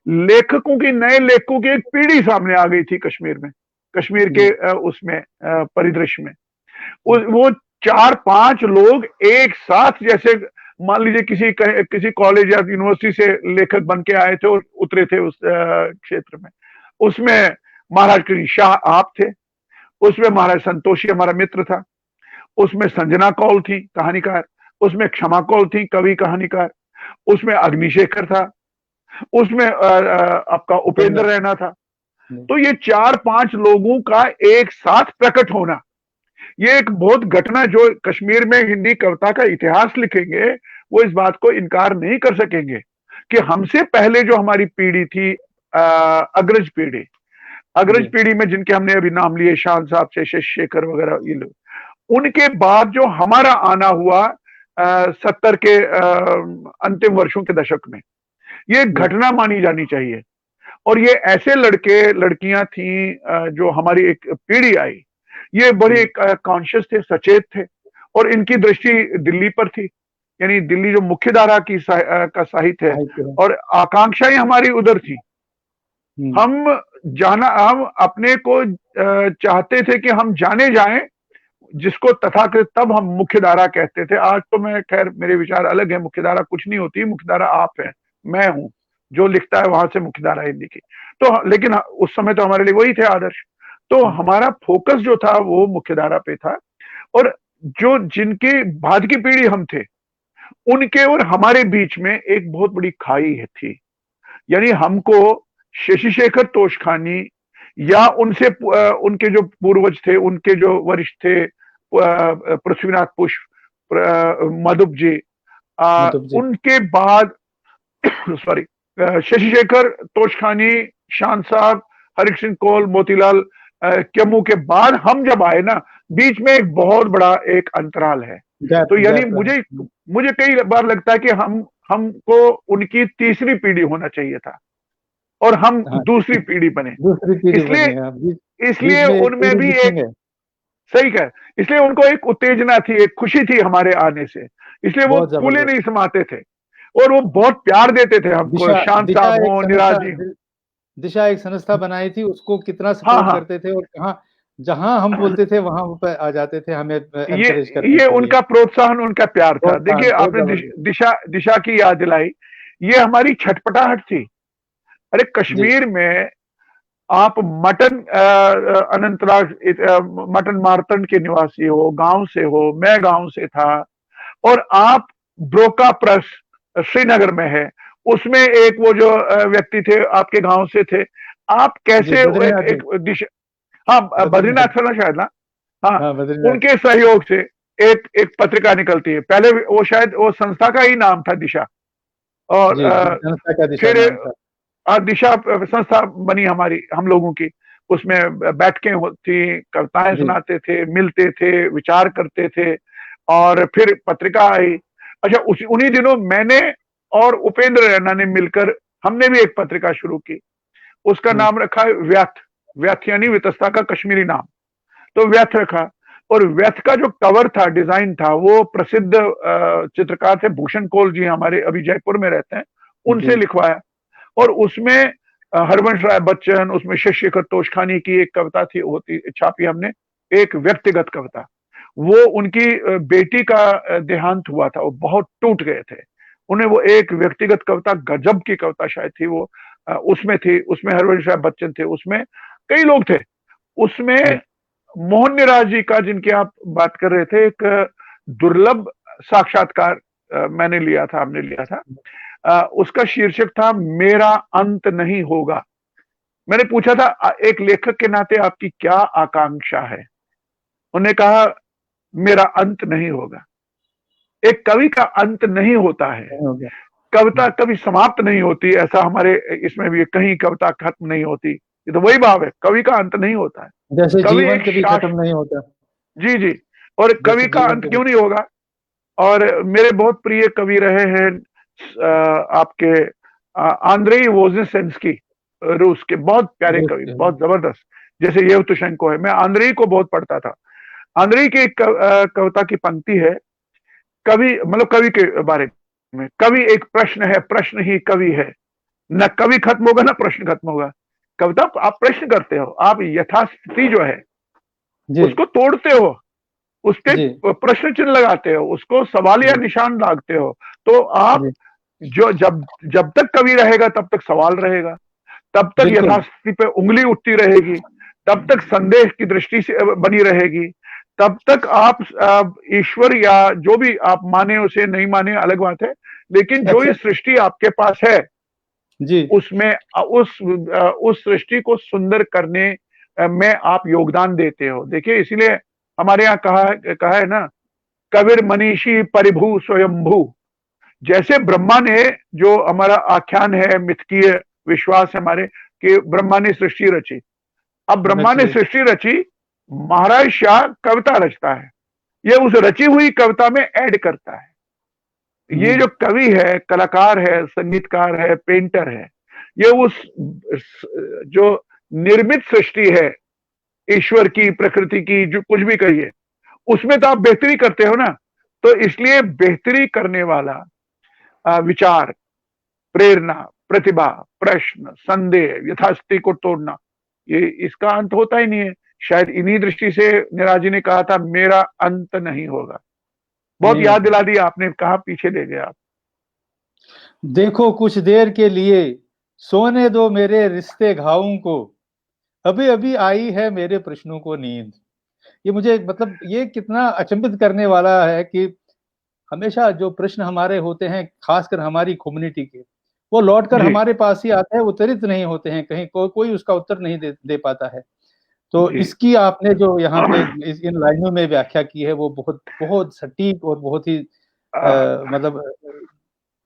[SPEAKER 2] लेखकों की, नए लेखकों की एक पीढ़ी सामने आ गई थी कश्मीर में, कश्मीर के उसमें परिदृश्य में। वो 4 5 लोग एक साथ, जैसे मान लीजिए किसी कॉलेज या यूनिवर्सिटी से लेखक बन के आए थे और उतरे थे उस क्षेत्र में। उसमें महाराज कृष्ण शाह आप थे, उसमें महाराज संतोषी हमारा मित्र था, उसमें संजना कौल थी कहानीकार, उसमें क्षमा कौल थी कवि कहानीकार, उसमें अग्निशेखर था, उसमें आपका उपेंद्र रैना था। तो ये 4 5 लोगों का एक साथ प्रकट होना, ये एक बहुत घटना, जो कश्मीर में हिंदी कविता का इतिहास लिखेंगे वो इस बात को इनकार नहीं कर सकेंगे कि हमसे पहले जो हमारी पीढ़ी थी, अग्रज पीढ़ी में जिनके हमने अभी नाम लिए, शान साहब से शशि शेखर वगैरह, ये लोग, उनके बाद जो हमारा आना हुआ 70 के अंतिम वर्षों के दशक में, ये घटना मानी जानी चाहिए। और ये ऐसे लड़के लड़कियां थी जो हमारी एक पीढ़ी आई, ये बड़े कॉन्शियस थे, सचेत थे, और इनकी दृष्टि दिल्ली पर थी, यानी दिल्ली जो मुख्य धारा की का साहित्य है, और आकांक्षाएं हमारी उधर थी। हम अपने को चाहते थे कि हम जाने जाएं, जिसको तथाकथित तब हम मुख्य धारा कहते थे। आज तो मैं, खैर मेरे विचार अलग है, मुख्य धारा कुछ नहीं होती, मुख्य धारा आप है, मैं हूं, जो लिखता है वहां से मुख्य धारा हिंदी की। तो लेकिन उस समय तो हमारे लिए वही थे आदर्श। तो हमारा फोकस जो था वो मुख्य धारा पे था, और जो जिनके बाद की पीढ़ी हम थे, उनके और हमारे बीच में एक बहुत बड़ी खाई थी। यानी हमको शशि शेखर तोषखानी या उनसे उनके जो पूर्वज थे, उनके जो वरिष्ठ थे, पृथ्वीनाथ पुष्प, मधुप जी, उनके बाद सॉरी, शशि शेखर तोषखानी, शान साहब, हरिकृष्ण कौल, मोतीलाल केमू के बाद हम जब आए ना, बीच में एक बहुत बड़ा एक अंतराल है। तो यानी मुझे कई बार लगता है कि हमको उनकी तीसरी पीढ़ी होना चाहिए था, और हम दूसरी पीढ़ी बने। इसलिए उनमें भी एक, सही कह, इसलिए उनको एक उत्तेजना थी, एक खुशी थी हमारे आने से, इसलिए वो फूले नहीं समाते थे, और वो बहुत प्यार देते थे हमको। शांत साहब हो, निराज जी,
[SPEAKER 1] दिशा एक संस्था बनाई थी, उसको कितना सपोर्ट करते थे, और कहाँ जहां हम बोलते थे वहां पर आ जाते थे, हमें एनकरेज करते थे।
[SPEAKER 2] ये उनका प्रोत्साहन, उनका प्यार था। देखिए, आपने दिशा की याद दिलाई, ये हमारी छटपटाहट थी। अरे कश्मीर में आप अनंतनाग मटन मार्तंड के निवासी हो, गांव से हो, मैं गांव से था, और आप ब्रोका प्रेस श्रीनगर में है, उसमें एक वो जो व्यक्ति थे आपके गांव से थे, आप कैसे एक दिशा, हाँ बद्रीनाथ फैला शायद ना, हाँ, उनके सहयोग से एक पत्रिका निकलती है। पहले वो शायद वो संस्था का ही नाम था, दिशा, और फिर दिशा संस्था बनी हमारी, हम लोगों की। उसमें बैठकें होती, कविताएं सुनाते थे, मिलते थे, विचार करते थे, और फिर पत्रिका आई। अच्छा, उन्हीं दिनों मैंने और उपेंद्र रैना ने मिलकर, हमने भी एक पत्रिका शुरू की, उसका नाम रखा व्यथ यानी वितस्ता का कश्मीरी नाम, तो व्यथ रखा। और व्यथ का जो कवर था, डिजाइन था, वो प्रसिद्ध चित्रकार थे भूषण कौल जी, हमारे अभी जयपुर में रहते हैं, उनसे लिखवाया। और उसमें हरवंश राय बच्चन, उसमें शशि शेखर तोषखानी की एक कविता थी, छापी हमने, एक व्यक्तिगत कविता। वो उनकी बेटी का देहांत हुआ था, वो बहुत टूट गए थे। उन्हें वो एक व्यक्तिगत कविता, गजब की कविता शायद थी वो, उसमें थी, उसमें हरवंश राय बच्चन थे, उसमें कई लोग थे, उसमें मोहन निराज जी का, जिनकी आप बात कर रहे थे, एक दुर्लभ साक्षात्कार मैंने लिया था, हमने लिया था। उसका शीर्षक था मेरा अंत नहीं होगा। मैंने पूछा था एक लेखक के नाते आपकी क्या आकांक्षा है? उन्होंने कहा मेरा अंत नहीं होगा। एक कवि का अंत नहीं होता है, कविता कभी समाप्त नहीं होती, ऐसा हमारे इसमें भी कहीं कविता खत्म नहीं होती। ये तो वही भाव है, कवि का अंत नहीं होता है,
[SPEAKER 1] जैसे
[SPEAKER 2] कवि
[SPEAKER 1] जीवन
[SPEAKER 2] एक
[SPEAKER 1] कभी खत्म नहीं होता।
[SPEAKER 2] जी जी। और कवि का अंत क्यों नहीं होगा? और मेरे बहुत प्रिय कवि रहे हैं आपके आंद्रेई वोजिसेंस्की, रूस के बहुत प्यारे कवि, बहुत जबरदस्त, जैसे येवतुशेंको है। मैं आंद्रेई को बहुत पढ़ता था। आंद्रेई की एक कविता की पंक्ति है, कवि मतलब कवि के बारे में, कवि एक प्रश्न है, प्रश्न ही कवि है, न कवि खत्म होगा न प्रश्न खत्म होगा। कविता आप प्रश्न करते हो, आप यथास्थिति जो है उसको तोड़ते हो, उसके प्रश्न चिन्ह लगाते हो, उसको सवाल या निशान लागते हो। तो आप जो जब जब तक कवि रहेगा तब तक सवाल रहेगा, तब तक यथास्थिति पे उंगली उठती रहेगी, तब तक संदेह की दृष्टि से बनी रहेगी, तब तक आप ईश्वर या जो भी आप माने उसे नहीं माने अलग बात है, लेकिन जो ये सृष्टि आपके पास है
[SPEAKER 1] जी,
[SPEAKER 2] उसमें उस सृष्टि को सुंदर करने में आप योगदान देते हो। देखिए इसीलिए हमारे यहाँ कहा है ना, कबीर मनीषी परिभू स्वयंभू। जैसे ब्रह्मा ने, जो हमारा आख्यान है, मिथकीय विश्वास है हमारे कि ब्रह्मा ने सृष्टि रची। अब ब्रह्मा ने सृष्टि रची, महाराज शाह कविता रचता है, ये उस रची हुई कविता में ऐड करता है। ये जो कवि है, कलाकार है, संगीतकार है, पेंटर है, ये उस जो निर्मित सृष्टि है ईश्वर की, प्रकृति की, जो कुछ भी कहिए, उसमें तो आप बेहतरी करते हो ना। तो इसलिए बेहतरी करने वाला विचार, प्रेरणा, प्रतिभा, प्रश्न, संदेह, यथास्थिति को तोड़ना, ये इसका अंत होता ही नहीं है। शायद इन्हीं दृष्टि से नीरज जी ने कहा था मेरा अंत नहीं होगा। बहुत याद दिला दी आपने, कहा पीछे ले गए आप।
[SPEAKER 1] देखो कुछ देर के लिए सोने दो मेरे रिश्ते घावों को, अभी अभी आई है मेरे प्रश्नों को नींद। ये मुझे मतलब ये कितना अचंभित करने वाला है कि हमेशा जो प्रश्न हमारे होते हैं, खासकर हमारी कम्युनिटी के, वो लौटकर हमारे पास ही आते हैं, उत्तरित नहीं होते हैं कहीं, कोई उसका उत्तर नहीं दे पाता है। तो इसकी आपने जो यहाँ पे इन लाइनों में व्याख्या की है, वो बहुत बहुत सटीक और बहुत ही मतलब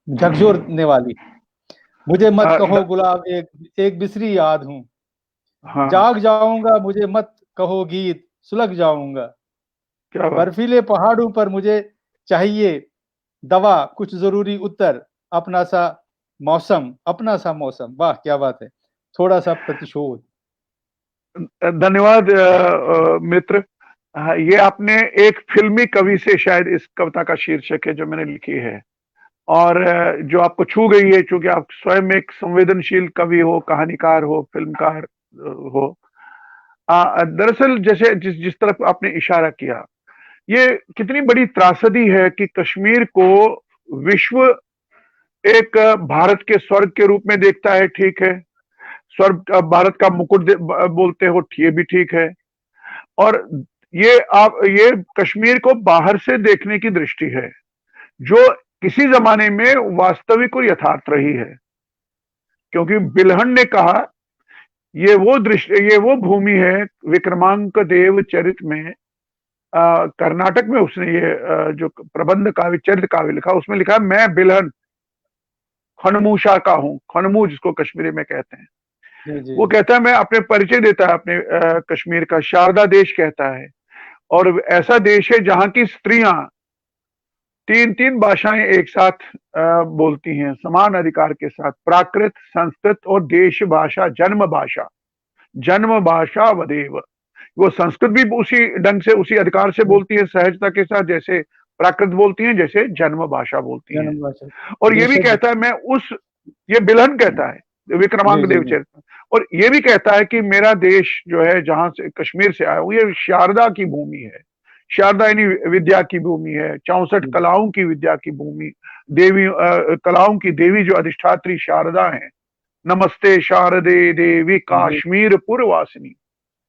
[SPEAKER 1] झकझोरने वाली। मुझे मत कहो गुलाब एक बिसरी याद हूँ, जाग जाऊंगा मुझे मत कहो गीत, सुलग जाऊंगा। बर्फीले पहाड़ों पर मुझे चाहिए दवा, कुछ जरूरी उत्तर, अपना सा मौसम। वाह क्या बात है, थोड़ा सा प्रतिशोध।
[SPEAKER 2] धन्यवाद मित्र। ये आपने एक फिल्मी कवि से, शायद इस कविता का शीर्षक है जो मैंने लिखी है, और जो आपको छू गई है, चूंकि आप स्वयं एक संवेदनशील कवि हो, कहानीकार हो, फिल्मकार हो। दरअसल जैसे जिस तरफ आपने इशारा किया, ये कितनी बड़ी त्रासदी है कि कश्मीर को विश्व एक भारत के स्वर्ग के रूप में देखता है। ठीक है, स्वर्ग भारत का मुकुट बोलते हो, ये भी ठीक है। और ये कश्मीर को बाहर से देखने की दृष्टि है, जो किसी जमाने में वास्तविक और यथार्थ रही है। क्योंकि बिल्हण ने कहा, ये वो भूमि है, विक्रमांक देव चरित में कर्नाटक में उसने ये जो प्रबंध काव्य, चरित काव्य लिखा, उसमें लिखा मैं बिल्हण खनमूषा का हूं। खनमू जिसको कश्मीरी में कहते हैं। वो कहता है, मैं अपने परिचय देता है अपने कश्मीर का, शारदा देश कहता है, और ऐसा देश है जहां की स्त्रियां 3 भाषाएं एक साथ बोलती हैं, समान अधिकार के साथ, प्राकृत, संस्कृत और देश भाषा, जन्म भाषा वदेव। वो संस्कृत भी उसी ढंग से, उसी अधिकार से बोलती है, सहजता के साथ, जैसे प्राकृत बोलती हैं, जैसे जन्म भाषा बोलती हैं। और ये भी कहता है, ये बिल्हण कहता है विक्रमांक देव चरित, और ये भी कहता है कि मेरा देश जो है, जहां से कश्मीर से आया हूं, ये शारदा की भूमि है, शारदायनी विद्या की भूमि है, 64 कलाओं की विद्या की भूमि, देवी कलाओं की देवी जो अधिष्ठात्री शारदा है। नमस्ते शारदे देवी काश्मीर पुरवासिनी,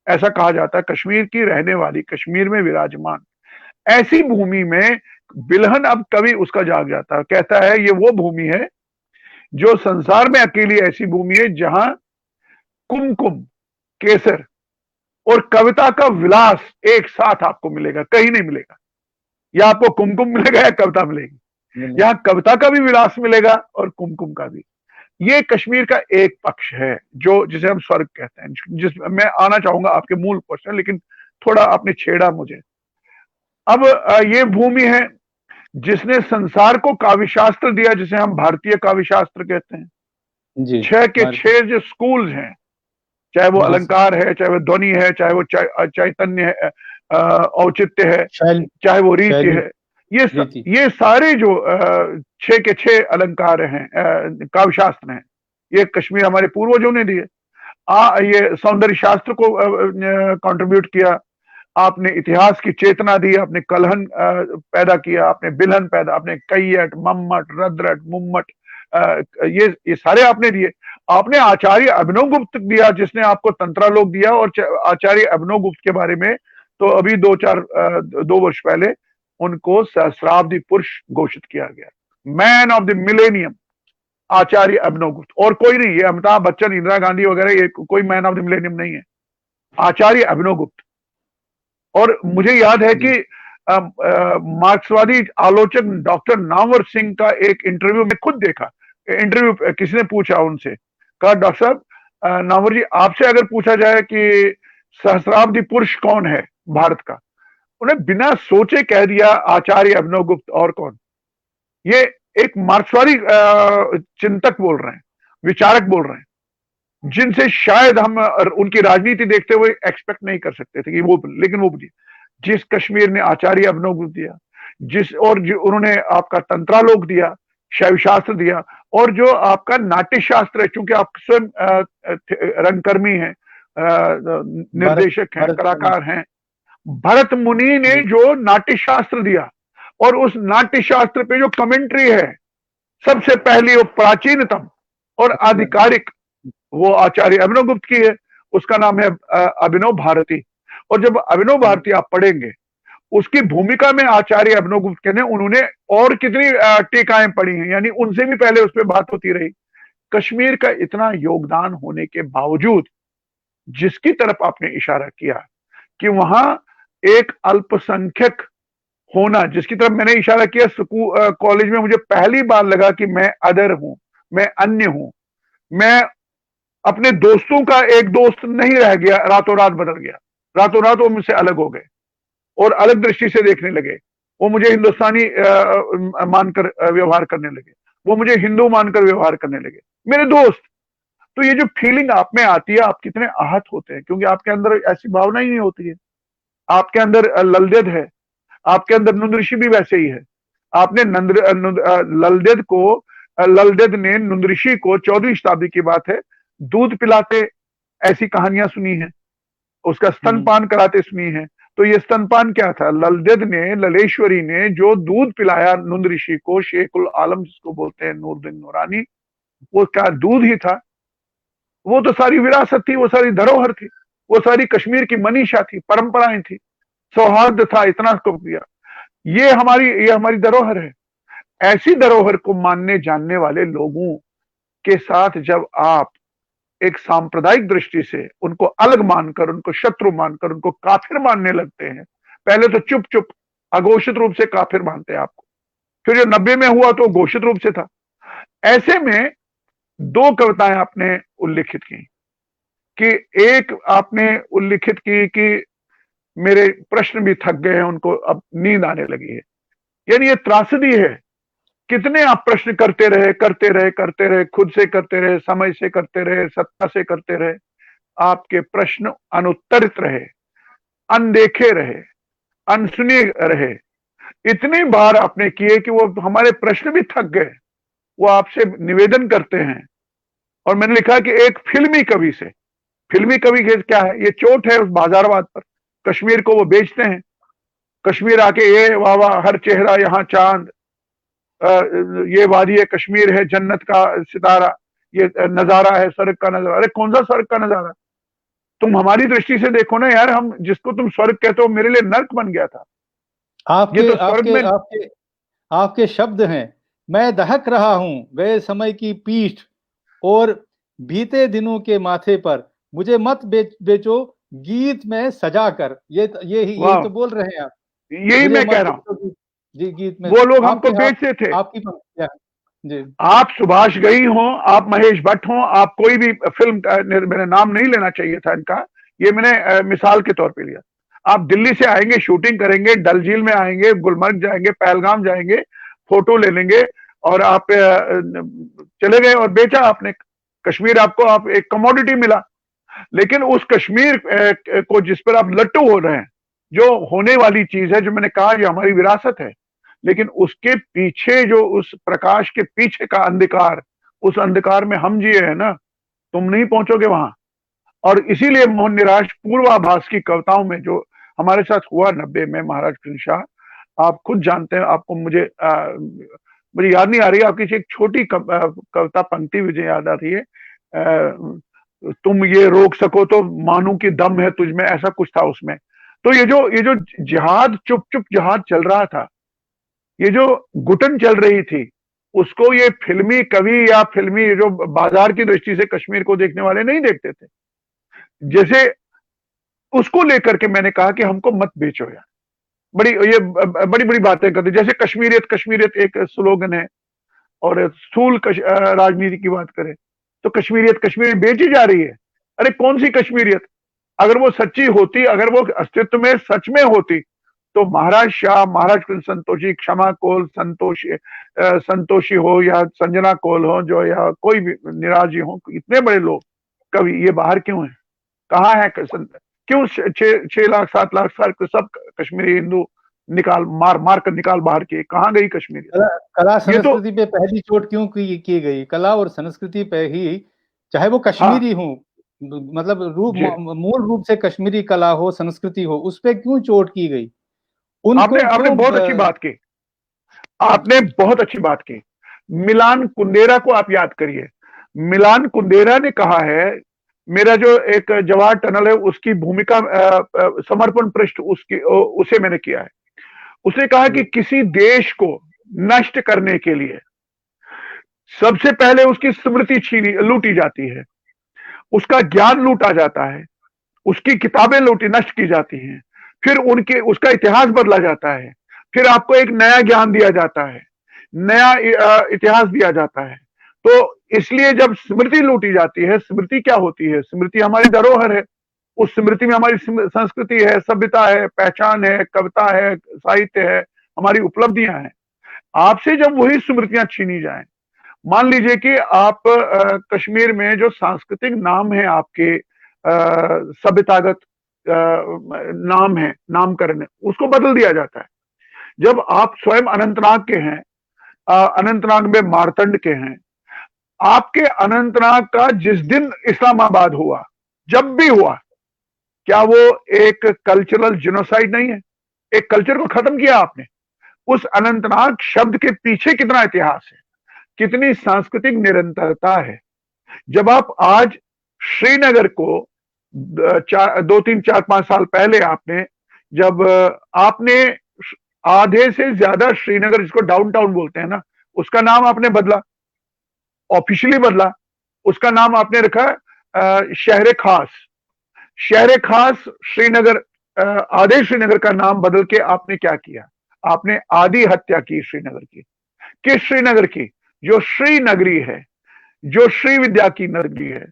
[SPEAKER 2] ऐसा कहा जाता है, कश्मीर की रहने वाली, कश्मीर में विराजमान। ऐसी भूमि में बिल्हन अब कवि उसका जाग जाता है, कहता है ये वो भूमि है जो संसार में अकेली ऐसी भूमि है जहां कुमकुम, केसर और कविता का विलास एक साथ आपको मिलेगा, कहीं नहीं मिलेगा। या आपको कुमकुम मिलेगा या कविता मिलेगी, यहां कविता का भी विलास मिलेगा और कुमकुम का भी। ये कश्मीर का एक पक्ष है जो जिसे हम स्वर्ग कहते हैं। जिस मैं आना चाहूंगा आपके मूल क्वेश्चन, लेकिन थोड़ा आपने छेड़ा मुझे। अब ये भूमि है जिसने संसार को काव्य शास्त्र दिया, जिसे हम भारतीय काव्य शास्त्र कहते हैं।
[SPEAKER 1] जी,
[SPEAKER 2] 6 के 6 जो स्कूल्स हैं, चाहे वो अलंकार है, चाहे वो ध्वनि है, चाहे वो चैतन्य है, औचित्य है, चाहे वो रीति है, ये सारे जो 6 के 6 अलंकार हैं, काव्य शास्त्र हैं, ये कश्मीर हमारे पूर्वजों ने दिए। ये सौंदर्य शास्त्र को कंट्रीब्यूट किया, आपने इतिहास की चेतना दी, आपने कलहन पैदा किया, आपने बिल्हन पैदा, आपने कैयट, मम्मट, रद्रट, मुम्मट, ये सारे आपने दिए। आपने आचार्य अभिनवगुप्त दिया, जिसने आपको तंत्रालोक दिया। और आचार्य अभिनवगुप्त के बारे में तो अभी 2 वर्ष पहले उनको सहस्राब्दी पुरुष घोषित किया गया, मैन ऑफ द मिलेनियम, आचार्य अभिनवगुप्त। और कोई नहीं, ये अमिताभ बच्चन, इंदिरा गांधी वगैरह, ये कोई मैन ऑफ द मिलेनियम नहीं है, आचार्य अभिनवगुप्त। और मुझे याद है कि मार्क्सवादी आलोचक डॉक्टर नामवर सिंह का एक इंटरव्यू में खुद देखा, इंटरव्यू किसी ने पूछा उनसे, कहा डॉक्टर साहब, नामवर जी, आपसे अगर पूछा जाए कि सहस्राब्दी पुरुष कौन है भारत का, उन्हें बिना सोचे कह दिया आचार्य अभिनवगुप्त। और कौन? ये एक मार्क्सवादी चिंतक बोल रहे हैं, विचारक बोल रहे हैं, जिनसे शायद हम उनकी राजनीति देखते हुए एक्सपेक्ट नहीं कर सकते थे कि वो, लेकिन वो बोलिए, जिस कश्मीर ने आचार्य अभिनवगुप्त दिया, जो उन्होंने आपका तंत्रालोक दिया, शैव शास्त्र दिया, और जो आपका नाट्य शास्त्र है, चूंकि आप स्वयं रंगकर्मी हैं, निर्देशक हैं, कलाकार हैं, भरत मुनि ने जो नाट्य शास्त्र दिया, और उस नाट्य शास्त्र पे जो कमेंट्री है, सबसे पहली, वो प्राचीनतम और आधिकारिक, वो आचार्य अभिनवगुप्त की है। उसका नाम है अभिनव भारती। और जब अभिनव भारती आप पढ़ेंगे, उसकी भूमिका में आचार्य अभिनवगुप्त के ने उन्होंने और कितनी टीकाएं पढ़ी हैं, यानी उनसे भी पहले उस पर बात होती रही। कश्मीर का इतना योगदान होने के बावजूद, जिसकी तरफ आपने इशारा किया कि वहां एक अल्पसंख्यक होना, जिसकी तरफ मैंने इशारा किया, कॉलेज में मुझे पहली बार लगा कि मैं अदर हूं, मैं अन्य हूं, मैं अपने दोस्तों का एक दोस्त नहीं रह गया, रातों रात बदल गया, रातों रात वो मुझसे अलग हो गए और अलग दृष्टि से देखने लगे। वो मुझे हिंदुस्तानी मानकर व्यवहार करने लगे, वो मुझे हिंदू मानकर व्यवहार करने लगे, मेरे दोस्त। तो ये जो फीलिंग आप में आती है, आप कितने आहत होते हैं, क्योंकि आपके अंदर ऐसी भावना ही नहीं होती है। आपके अंदर ललदेद है, आपके अंदर नुंद ऋषि भी वैसे ही है। आपने ललदेद ने नुंद ऋषि को, 14वीं शताब्दी की बात है, दूध पिलाते ऐसी कहानियां सुनी है, उसका स्तनपान कराते सुनी है। तो ये स्तनपान क्या था? ललदेद ने, ललेश्वरी ने जो दूध पिलाया नुंद ऋषि को, शेखुल आलम जिसको बोलते हैं, नूरुद्दीन नूरानी, वो क्या दूध ही था? वो तो सारी विरासत थी, वो सारी धरोहर थी, वो सारी कश्मीर की मनीषा थी, परंपराएं थी, सौहार्द था, इतना को किया। ये हमारी धरोहर है। ऐसी धरोहर को मानने जानने वाले लोगों के साथ जब आप एक सांप्रदायिक दृष्टि से उनको अलग मानकर, उनको शत्रु मानकर, उनको काफिर मानने लगते हैं, पहले तो चुप चुप अघोषित रूप से काफिर मानते हैं आपको, फिर जो 90 में हुआ तो घोषित रूप से था। ऐसे में 2 कविताएं आपने उल्लिखित की, कि एक आपने उल्लिखित की कि मेरे प्रश्न भी थक गए हैं, उनको अब नींद आने लगी है। यानी ये त्रासदी है, कितने आप प्रश्न करते रहे, खुद से करते रहे, समय से करते रहे, सत्ता से करते रहे, आपके प्रश्न अनुत्तरित रहे, अनदेखे रहे, अनसुने रहे। इतनी बार आपने किए कि वो हमारे प्रश्न भी थक गए। वो आपसे निवेदन करते हैं। और मैंने लिखा कि एक फिल्मी कवि से, फिल्मी कवि क्या है? ये चोट है उस बाजारवाद पर। कश्मीर को वो बेचते हैं, कश्मीर आके ये वाह वाह हर चेहरा यहाँ चांद, ये वादी कश्मीर है जन्नत का सितारा, ये नजारा है स्वर्ग का नजारा। अरे कौन सा स्वर्ग का नजारा? तुम हमारी दृष्टि से देखो ना यार, हम जिसको तुम स्वर्ग कहते हो मेरे लिए नर्क बन गया था।
[SPEAKER 1] आपके
[SPEAKER 2] ये तो स्वर्ग
[SPEAKER 1] आपके
[SPEAKER 2] में
[SPEAKER 1] आपके आपके शब्द हैं, मैं दहक रहा हूं गए समय की पीठ और बीते दिनों के माथे पर, मुझे मत बेचो गीत में सजा कर। यही
[SPEAKER 2] वाह,
[SPEAKER 1] तो बोल रहे हैं आप,
[SPEAKER 2] यही
[SPEAKER 1] मुझे
[SPEAKER 2] मैं कह
[SPEAKER 1] मत
[SPEAKER 2] रहा हूं।
[SPEAKER 1] बेचो जी गीत में।
[SPEAKER 2] वो लोग हमको
[SPEAKER 1] आपके आप
[SPEAKER 2] बेचते थे।
[SPEAKER 1] आपकी पंक्तियां जी।
[SPEAKER 2] आप सुभाष घई हो, आप महेश भट्ट हो, आप कोई भी फिल्म का, मैंने नाम नहीं लेना चाहिए था इनका, ये मैंने मिसाल के तौर पे लिया। आप दिल्ली से आएंगे, शूटिंग करेंगे, डल झील में आएंगे, गुलमर्ग जाएंगे, पहलगाम जाएंगे, फोटो ले लेंगे और आप चले गए और बेचा आपने कश्मीर। आपको आप एक कमोडिटी मिला। लेकिन उस कश्मीर को जिस पर आप लट्टू हो रहे हैं, जो होने वाली चीज है, जो मैंने कहा ये हमारी विरासत है, लेकिन उसके पीछे जो उस प्रकाश के पीछे का अंधकार, उस अंधकार में हम जिए हैं ना, तुम नहीं पहुंचोगे वहां। और इसीलिए मोहन निराश पूर्वाभास की कविताओं में जो हमारे साथ हुआ 90 में, महाराज कृष्ण, आप खुद जानते हैं, आपको मुझे याद नहीं आ रही आपकी एक छोटी कविता पंक्ति मुझे याद आ रही है, तुम ये रोक सको तो मानू कि दम है तुझ में, ऐसा कुछ था उसमें। तो ये जो जिहाद, चुप चुप जिहाद चल रहा था, ये जो घुटन चल रही थी, उसको ये फिल्मी कवि या फिल्मी जो बाजार की दृष्टि से कश्मीर को देखने वाले नहीं देखते थे। जैसे उसको लेकर के मैंने कहा कि हमको मत बेचो यार, बड़ी बड़ी बातें करते, जैसे कश्मीरियत कश्मीरियत एक स्लोगन है, और स्थूल राजनीति की बात करें तो कश्मीरियत कश्मीरियत बेची जा रही है। अरे कौन सी कश्मीरियत? अगर वो सच्ची होती, अगर वो अस्तित्व में सच में होती, तो महाराज शाह, महाराज संतोषी, क्षमा कोल, संतोषी हो या संजना कोल हो, जो या कोई भी निराजी हो, इतने बड़े लोग कवि, ये बाहर क्यों है? कहाँ है? क्यों 6 लाख 7 लाख साल सब कश्मीरी हिंदू निकाल मार कर निकाल बाहर के? कहाँ गई कश्मीरी?
[SPEAKER 1] कला
[SPEAKER 2] ये तो
[SPEAKER 1] संस्कृति पे पहली चोट क्यों की गई? कला और संस्कृति पे ही, चाहे वो
[SPEAKER 2] हाँ
[SPEAKER 1] कश्मीरी हो, मतलब
[SPEAKER 2] जी,
[SPEAKER 1] मूल रूप से कश्मीरी कला हो, संस्कृति हो, उस पे क्यों चोट की गई? उनको
[SPEAKER 2] आपने आपने
[SPEAKER 1] क्यों
[SPEAKER 2] बहुत अच्छी बात की, आपने बहुत अच्छी बात की। मिलान कुंदेरा को आप याद करिए। मिलान कुंदेरा ने कहा है, मेरा जो एक जवाहर टनल है उसकी भूमिका समर्पण पृष्ठ उसे मैंने किया है। उसने कहा कि किसी देश को नष्ट करने के लिए सबसे पहले उसकी स्मृति लूटी जाती है, उसका ज्ञान लूटा जाता है, उसकी किताबें नष्ट की जाती हैं, फिर उसका इतिहास बदला जाता है, फिर आपको एक नया ज्ञान दिया जाता है, नया इतिहास दिया जाता है। तो इसलिए जब स्मृति लूटी जाती है, स्मृति क्या होती है? स्मृति हमारी धरोहर है। उस स्मृति में हमारी संस्कृति है, सभ्यता है, पहचान है, कविता है, साहित्य है, हमारी उपलब्धियां हैं। आपसे जब वही स्मृतियां छीनी जाएं, मान लीजिए कि आप कश्मीर में जो सांस्कृतिक नाम है आपके, सभ्यतागत नाम है, नामकरण है, उसको बदल दिया जाता है। जब आप स्वयं अनंतनाग के हैं, अनंतनाग में मारतंड के हैं, आपके अनंतनाग का जिस दिन इस्लामाबाद हुआ, जब भी हुआ, क्या वो एक कल्चरल जिनोसाइड नहीं है? एक कल्चर को खत्म किया आपने। उस अनंतनाग शब्द के पीछे कितना इतिहास है, कितनी सांस्कृतिक निरंतरता है। जब आप आज श्रीनगर को 2 3 4 5 साल पहले आपने, जब आपने आधे से ज्यादा श्रीनगर, जिसको डाउनटाउन बोलते हैं ना, उसका नाम आपने बदला, ऑफिशियली बदला। उसका नाम आपने रखा शहर खास। शहर खास श्रीनगर, आधे श्रीनगर का नाम बदल के आपने क्या किया? आपने आधी हत्या की श्रीनगर की। किस श्रीनगर की? जो श्रीनगरी है, जो श्री विद्या की नगरी है,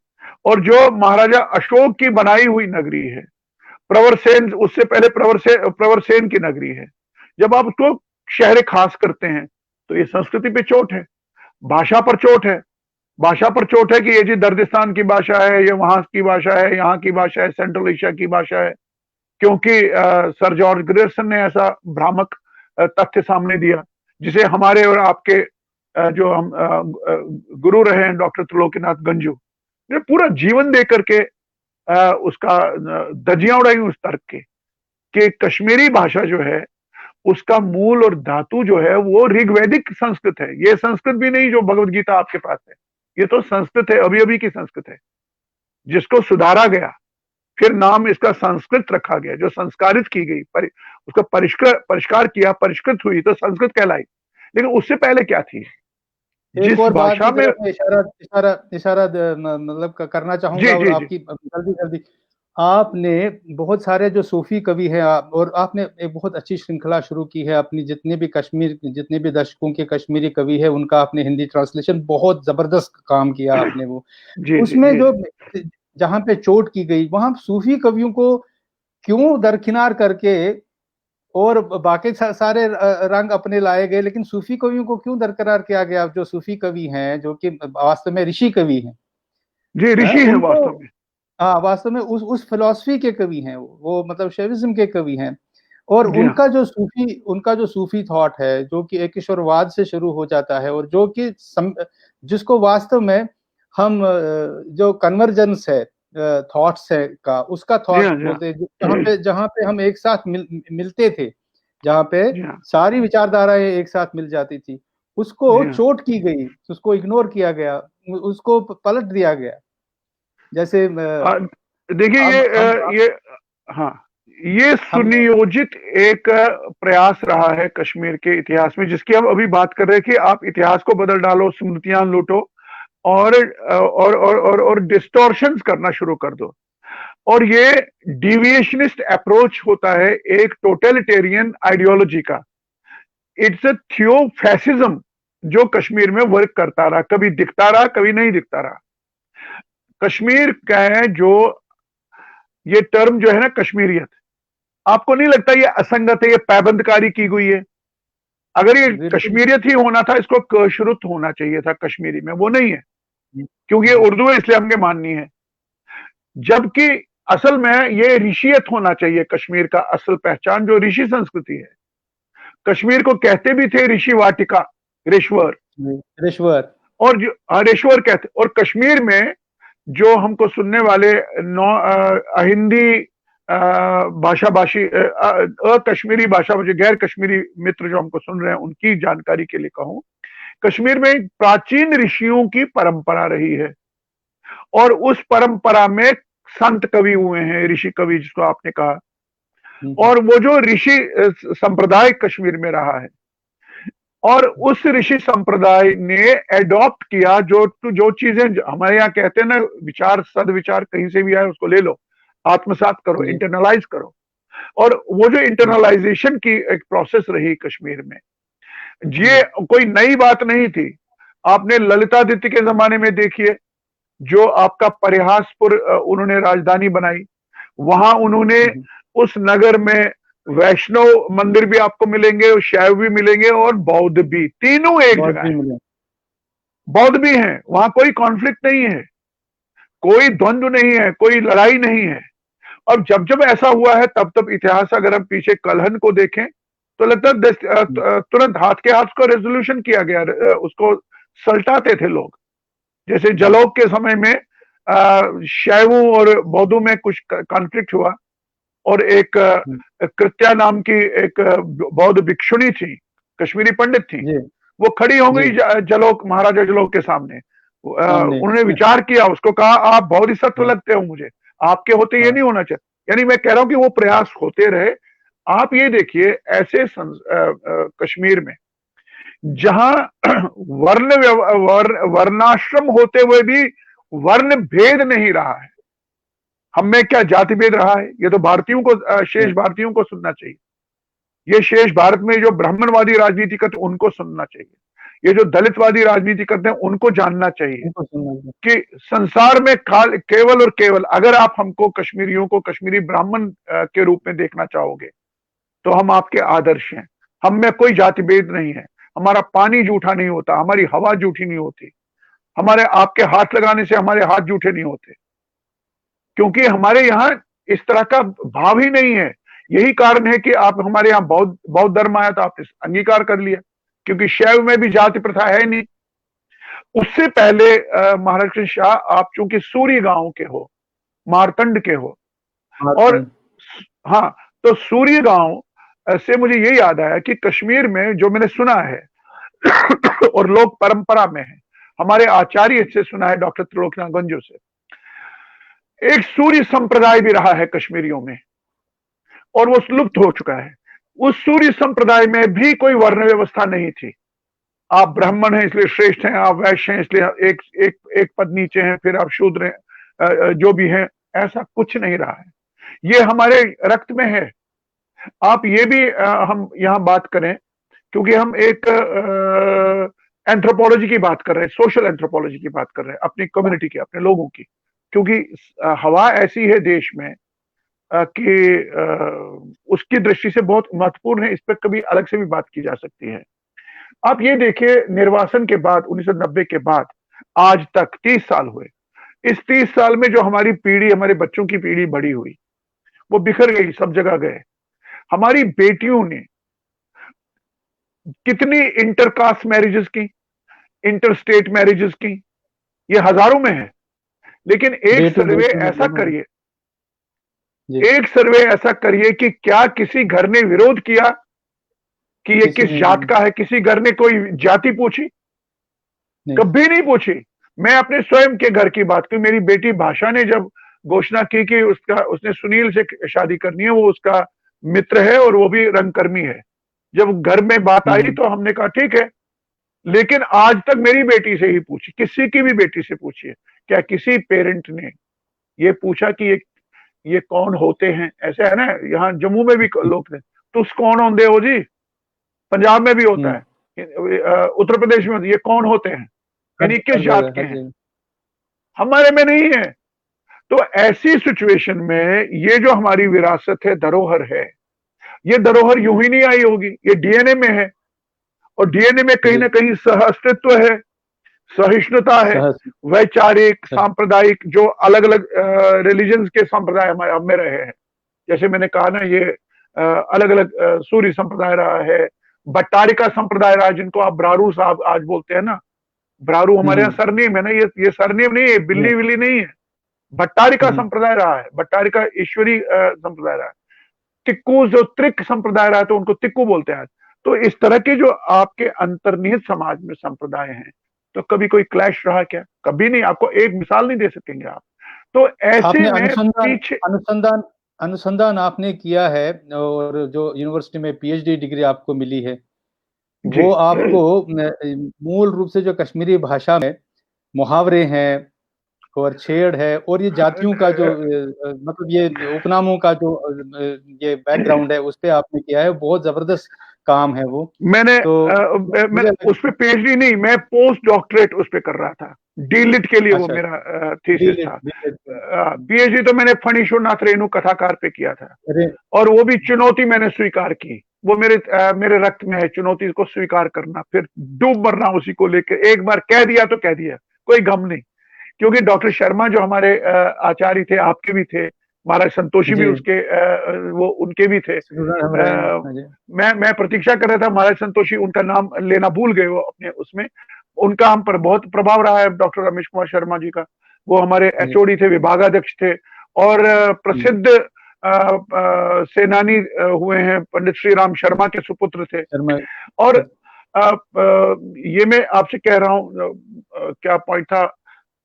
[SPEAKER 2] और जो महाराजा अशोक की बनाई हुई नगरी है। प्रवर सेन, उससे पहले प्रवर सेन की नगरी है। जब आप उसको शहर खास करते हैं तो ये संस्कृति पे चोट है, भाषा पर चोट है। भाषा पर चोट है कि ये जी दर्दिस्तान की भाषा है, ये वहां की भाषा है, यहाँ की भाषा है, सेंट्रल एशिया की भाषा है। क्योंकि सर जॉर्ज ग्रियर्सन ने ऐसा भ्रामक तथ्य सामने दिया, जिसे हमारे और आपके जो हम गुरु रहे हैं, डॉक्टर त्रिलोकीनाथ गंजू ने पूरा जीवन दे करके उसका धज्जियां उड़ाई उस तर्क के, कि कश्मीरी भाषा जो है उसका मूल और धातु जो है वो ऋग्वैदिक संस्कृत है। ये संस्कृत भी नहीं जो भगवत गीता आपके पास है, ये तो संस्कृत है, अभी अभी की संस्कृत है, जिसको सुधारा गया, फिर नाम इसका संस्कृत रखा गया, जो संस्कारित की गई, उसका परिष्कार किया, परिष्कृत हुई तो संस्कृत कहलाई। लेकिन उससे पहले क्या थी,
[SPEAKER 1] एक
[SPEAKER 2] जिस
[SPEAKER 1] और बात
[SPEAKER 2] भाषा
[SPEAKER 1] की
[SPEAKER 2] में।
[SPEAKER 1] तरफ मैं इशारा इशारा इशारा मतलब करना
[SPEAKER 2] जी
[SPEAKER 1] चाहूंगा, और
[SPEAKER 2] जी जी
[SPEAKER 1] आपकी जल्दी जल्दी, आपने बहुत सारे जो सूफी कवि हैं, और आपने एक बहुत अच्छी श्रृंखला शुरू की है अपनी, जितने भी दर्शकों के कश्मीरी कवि है उनका आपने हिंदी ट्रांसलेशन, बहुत जबरदस्त काम किया आपने वो।
[SPEAKER 2] जी जी
[SPEAKER 1] उसमें
[SPEAKER 2] जी
[SPEAKER 1] जो जहां पे चोट की गई, वहां सूफी कवियों को क्यों दरकिनार करके, और बाकी सारे रंग अपने लाए गए, लेकिन सूफी कवियों को क्यों दरकरार किया गया? जो सूफी कवि हैं, जो कि वास्तव में ऋषि कवि हैं,
[SPEAKER 2] जी, ऋषि हैं
[SPEAKER 1] उनको,
[SPEAKER 2] वास्तव में।
[SPEAKER 1] हाँ, वास्तव में उस फिलॉसफी के कवि हैं वो मतलब शैविज्म के कवि हैं। और
[SPEAKER 2] जी हाँ।
[SPEAKER 1] उनका जो सूफी थॉट है, जो कि एक ईश्वरवाद से शुरू हो जाता है, और जो कि जिसको वास्तव में हम जो कन्वर्जेंस है थॉट्स है का, उसका
[SPEAKER 2] जी
[SPEAKER 1] थॉट
[SPEAKER 2] हाँ। जी हाँ।
[SPEAKER 1] बोलते हैं, जहाँ पे हम एक साथ मिलते थे, जहाँ पे
[SPEAKER 2] जी हाँ।
[SPEAKER 1] सारी विचारधाराएं एक साथ मिल जाती थी, उसको
[SPEAKER 2] जी हाँ।
[SPEAKER 1] चोट की गई, उसको इग्नोर किया गया, उसको पलट दिया गया। जैसे
[SPEAKER 2] देखिए ये हाँ, ये
[SPEAKER 1] हम
[SPEAKER 2] सुनियोजित एक प्रयास रहा है कश्मीर के इतिहास में, जिसकी हम अभी बात कर रहे हैं कि आप इतिहास को बदल डालो, स्मृतियां लूटो, और डिस्टॉर्शंस करना शुरू कर दो। और ये डिविएशनिस्ट अप्रोच होता है एक टोटलिटेरियन आइडियोलॉजी का। इट्स अ थियोफैसिज्म जो कश्मीर में वर्क करता रहा, कभी दिखता रहा, कभी नहीं दिखता रहा। कश्मीर का है जो ये टर्म जो है ना कश्मीरियत, आपको नहीं लगता ये असंगत है, ये पैबंदकारी की गई है? अगर ये
[SPEAKER 1] बिल्कुल।
[SPEAKER 2] कश्मीरियत ही होना था, इसको कशरुत होना चाहिए था कश्मीरी में, वो नहीं है, क्योंकि ये
[SPEAKER 1] जी,
[SPEAKER 2] उर्दू है इसलिए हमने माननी है। जबकि असल में ये ऋषियत होना चाहिए, कश्मीर का असल पहचान जो ऋषि संस्कृति है। कश्मीर को कहते भी थे ऋषि वाटिका, ऋषवर,
[SPEAKER 1] रिश्वर।
[SPEAKER 2] और जो ऋषवर कहते, और कश्मीर में जो हमको सुनने वाले हिंदी भाषा भाषी कश्मीरी भाषा भाषी गैर कश्मीरी मित्र जो हमको सुन रहे हैं, उनकी जानकारी के लिए कहूं, कश्मीर में एक प्राचीन ऋषियों की परंपरा रही है, और उस परंपरा में संत कवि हुए हैं, ऋषि कवि जिसको आपने कहा। और वो जो ऋषि संप्रदाय कश्मीर में रहा है, और उस ऋषि संप्रदाय ने एडॉप्ट किया जो चीजें हमारे यहाँ कहते हैं ना, विचार सदविचार कहीं से भी आए उसको ले लो, आत्मसात करो, इंटरनलाइज करो। और वो जो इंटरनलाइजेशन की एक प्रोसेस रही कश्मीर में, ये कोई नई बात नहीं थी। आपने ललितादित्य के जमाने में देखिए, जो आपका परिहासपुर उन्होंने राजधानी बनाई, वहां उन्होंने उस नगर में वैष्णव मंदिर भी आपको मिलेंगे, और शैव भी मिलेंगे, और बौद्ध भी, तीनों एक जगह है। बौद्ध भी हैं वहां, कोई कॉन्फ्लिक्ट नहीं है, कोई द्वंद्व नहीं है, कोई लड़ाई नहीं है। अब जब जब ऐसा हुआ है, तब तब इतिहास अगर हम पीछे कलहन को देखें तो लगता है तुरंत हाथ के हाथ को रेजोल्यूशन किया गया, उसको सल्टाते थे लोग। जैसे जलौक के समय में शैवों और बौद्धों में कुछ कॉन्फ्लिक्ट हुआ, और एक कृत्या नाम की एक बौद्ध भिक्षुणी थी, कश्मीरी पंडित थी, वो खड़ी हो गई जलौक, महाराजा जलौक के सामने। उन्होंने विचार किया, उसको कहा आप बोधिसत्व लगते हो मुझे, आपके होते ये नहीं होना चाहिए। यानी मैं कह रहा हूं कि वो प्रयास होते रहे। आप ये देखिए ऐसे कश्मीर में जहां वर्णाश्रम होते हुए भी वर्ण भेद नहीं रहा है, हम में क्या जाति भेद रहा है? ये तो भारतीयों को, शेष भारतीयों को सुनना चाहिए। ये शेष भारत में जो ब्राह्मणवादी राजनीति करते हैं उनको सुनना चाहिए, ये जो दलितवादी राजनीति करते हैं उनको जानना चाहिए कि संसार में केवल और केवल अगर आप हमको कश्मीरियों को कश्मीरी ब्राह्मण के रूप में देखना चाहोगे तो हम आपके आदर्श हैं। हम में कोई जाति भेद नहीं है, हमारा पानी जूठा नहीं होता, हमारी हवा जूठी नहीं होती, हमारे आपके हाथ लगाने से हमारे हाथ जूठे नहीं होते, क्योंकि हमारे यहाँ इस तरह का भाव ही नहीं है। यही कारण है कि आप हमारे यहाँ बौद्ध धर्म आया तो आपने अंगीकार कर लिया, क्योंकि शैव में भी जाति प्रथा है नहीं। उससे पहले महाराज कृष्ण शाह, आप चूंकि सूरी गांव के हो, मारतंड के हो, और हाँ, तो सूर्य गांव से मुझे ये याद आया कि कश्मीर में जो मैंने सुना है और लोक परंपरा में है, हमारे आचार्य से सुना है, डॉक्टर त्रिलोकनाथ गंजू से, एक सूर्य संप्रदाय भी रहा है कश्मीरियों में और वो लुप्त हो चुका है। उस सूर्य संप्रदाय में भी कोई वर्ण व्यवस्था नहीं थी। आप ब्राह्मण हैं इसलिए श्रेष्ठ हैं, आप वैश्य हैं इसलिए एक एक एक पद नीचे हैं, फिर आप शूद्र हैं, जो भी हैं, ऐसा कुछ नहीं रहा है। ये हमारे रक्त में है। आप ये भी हम यहाँ बात करें, क्योंकि हम एक एंथ्रोपोलॉजी की बात कर रहे हैं, सोशल एंथ्रोपोलॉजी की बात कर रहे हैं, अपनी कम्युनिटी की, अपने लोगों की, क्योंकि हवा ऐसी है देश में कि उसकी दृष्टि से बहुत महत्वपूर्ण है। इस पर कभी अलग से भी बात की जा सकती है। आप ये देखिए, निर्वासन के बाद 1990 के बाद आज तक 30 साल हुए। इस 30 साल में जो हमारी पीढ़ी, हमारे बच्चों की पीढ़ी बड़ी हुई, वो बिखर गई, सब जगह गए। हमारी बेटियों ने कितनी इंटरकास्ट मैरिजेस की, इंटर स्टेट मैरिजेस की, ये हजारों में है। लेकिन एक सर्वे ऐसा करिए, एक सर्वे ऐसा करिए कि क्या किसी घर ने विरोध किया कि ये किस जात का है? किसी घर ने कोई जाति पूछी? कभी नहीं पूछी। मैं अपने स्वयं के घर की बात करूं, मेरी बेटी भाषा ने जब घोषणा की कि उसने सुनील से शादी करनी है, वो उसका मित्र है और वो भी रंगकर्मी है, जब घर में बात आई तो हमने कहा ठीक है। लेकिन आज तक मेरी बेटी से ही पूछी, किसी की भी बेटी से पूछिए, क्या किसी पेरेंट ने ये पूछा कि ये कौन होते हैं? ऐसे है ना, यहाँ जम्मू में भी लोग थे, तुस कौन होंदे हो जी, पंजाब में भी होता है, उत्तर प्रदेश में, ये कौन होते हैं, यानी किस जात के हैं? हमारे में नहीं है। तो ऐसी सिचुएशन में ये जो हमारी विरासत है, धरोहर है, ये धरोहर यूं ही नहीं आई होगी, ये डीएनए में है। और डीएनए में कहीं ना कहीं सह अस्तित्व है, सहिष्णुता है, वैचारिक, सांप्रदायिक, जो अलग अलग रिलीजन्स के संप्रदाय हमारे में रहे हैं। जैसे मैंने कहा ना, ये अलग अलग सूर्य संप्रदाय रहा है, भट्टारिका संप्रदाय रहा है, जिनको आप ब्रारू साहब आज बोलते हैं ना, ब्रारू हमारे यहाँ सरनेम है ना, ये सरनेम नहीं है, बिल्ली विल्ली नहीं है, भट्टारिका संप्रदाय रहा है, भट्टारिका ईश्वरी संप्रदाय रहा है। तिक्कू जो त्रिक संप्रदाय रहा है, तो उनको तिक्कू बोलते हैं। तो इस तरह के जो आपके अंतर्निहित समाज में संप्रदाय हैं, तो कभी कोई क्लैश रहा क्या? कभी नहीं। आपको एक मिसाल नहीं दे सकेंगे आप। तो ऐसे में पीछे
[SPEAKER 1] अनुसंधान आपने किया है, और जो यूनिवर्सिटी में पीएचडी डिग्री आपको मिली है, वो आपको मूल रूप से जो कश्मीरी भाषा में मुहावरे हैं और छेड़ है, और ये जातियों का जो मतलब ये उपनामों का जो ये बैकग्राउंड है, उस पे आपने किया है। बहुत जबरदस्त काम है वो।
[SPEAKER 2] मैंने मैं उस पे पीएचडी नहीं, मैं पोस्ट डॉक्टरेट उस पे कर रहा था, डीलिट के लिए। अच्छा, वो मेरा थीसिस था। पीएचडी तो मैंने फणीश्वरनाथ रेणु कथाकार पे किया था, और वो भी चुनौती मैंने स्वीकार की। वो मेरे रक्त में है, चुनौती को स्वीकार करना, फिर डूब मरना उसी को लेकर। एक बार कह दिया तो कह दिया, कोई गम नहीं। क्योंकि डॉक्टर शर्मा जो हमारे आचार्य थे, आपके भी थे, महाराज संतोषी भी उसके वो उनके भी थे। मैं प्रतीक्षा कर रहा था, महाराज संतोषी, उनका नाम लेना भूल गए वो अपने उसमें। उनका हम पर बहुत प्रभाव रहा है, डॉक्टर रमेश कुमार शर्मा जी का। वो हमारे एचओडी थे, विभागाध्यक्ष थे, और प्रसिद्ध सेनानी हुए हैं, पंडित श्री राम शर्मा के सुपुत्र थे। और ये मैं आपसे कह रहा हूँ, क्या पॉइंट था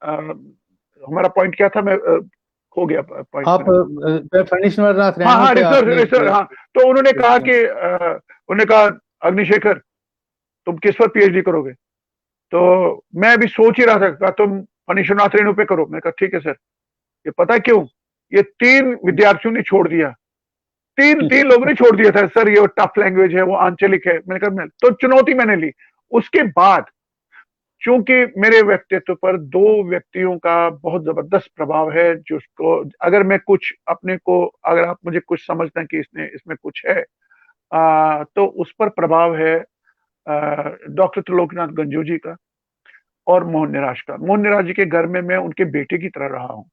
[SPEAKER 2] हमारा? पॉइंट क्या था? मैं खो गया पॉइंट।
[SPEAKER 1] आप फणीश्वरनाथ रेणु
[SPEAKER 2] हाँ, रिसर्च, हाँ। तो उन्होंने कहा कि उन्होंने कहा, अग्निशेखर तुम किस पर पीएचडी करोगे? तो मैं अभी सोच ही रहा था, तुम फणीश्वरनाथ रेणु पे करो। मैं कहा ठीक है सर। ये पता है क्यों? ये 3 विद्यार्थियों ने छोड़ दिया, तीन लोगों ने छोड़ दिया था, सर ये टफ लैंग्वेज है, वो आंचलिक है। मैंने कहा तो चुनौती मैंने ली। उसके बाद चूंकि मेरे व्यक्तित्व पर 2 व्यक्तियों का बहुत जबरदस्त प्रभाव है, जिसको अगर मैं कुछ अपने को, अगर आप मुझे कुछ समझते हैं कि इसमें कुछ है, तो उस पर प्रभाव है डॉक्टर त्रिलोकनाथ गंजू जी का और मोहन निराश का। मोहन निराश जी के घर में मैं उनके बेटे की तरह रहा हूं,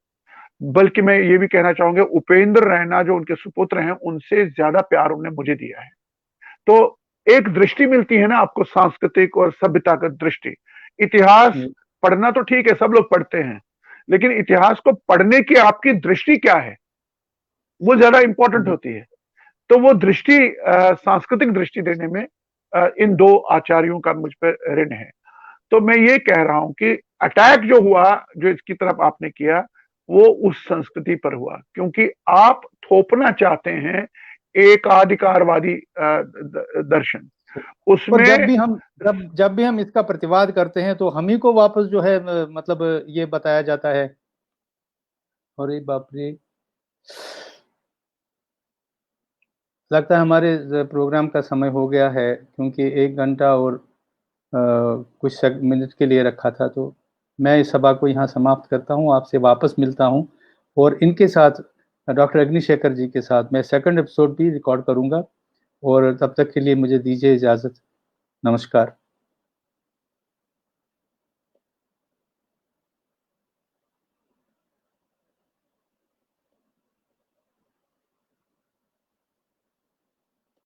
[SPEAKER 2] बल्कि मैं ये भी कहना चाहूंगा, उपेंद्र रैना जो उनके सुपुत्र हैं, उनसे ज्यादा प्यार उन्होंने मुझे दिया है। तो एक दृष्टि मिलती है ना आपको, सांस्कृतिक और सभ्यतागत दृष्टि। इतिहास पढ़ना तो ठीक है, सब लोग पढ़ते हैं, लेकिन इतिहास को पढ़ने की आपकी दृष्टि क्या है, वो ज्यादा इंपॉर्टेंट होती है। तो वो दृष्टि, सांस्कृतिक दृष्टि देने में इन दो आचार्यों का मुझ पर ऋण है। तो मैं ये कह रहा हूं कि अटैक जो हुआ, जो इसकी तरफ आपने किया, वो उस संस्कृति पर हुआ, क्योंकि आप थोपना चाहते हैं एक अधिकारवादी दर्शन
[SPEAKER 1] और
[SPEAKER 2] उसमें।
[SPEAKER 1] जब भी हम इसका प्रतिवाद करते हैं तो हम ही को वापस जो है मतलब ये बताया जाता है। अरे बाप रे, लगता है हमारे प्रोग्राम का समय हो गया है, क्योंकि 1 घंटा और कुछ मिनट के लिए रखा था। तो मैं इस सभा को यहाँ समाप्त करता हूँ, आपसे वापस मिलता हूँ, और इनके साथ डॉक्टर अग्निशेखर जी के साथ मैं सेकंड एपिसोड भी रिकॉर्ड करूँगा। और तब तक के लिए मुझे दीजिए इजाज़त। नमस्कार।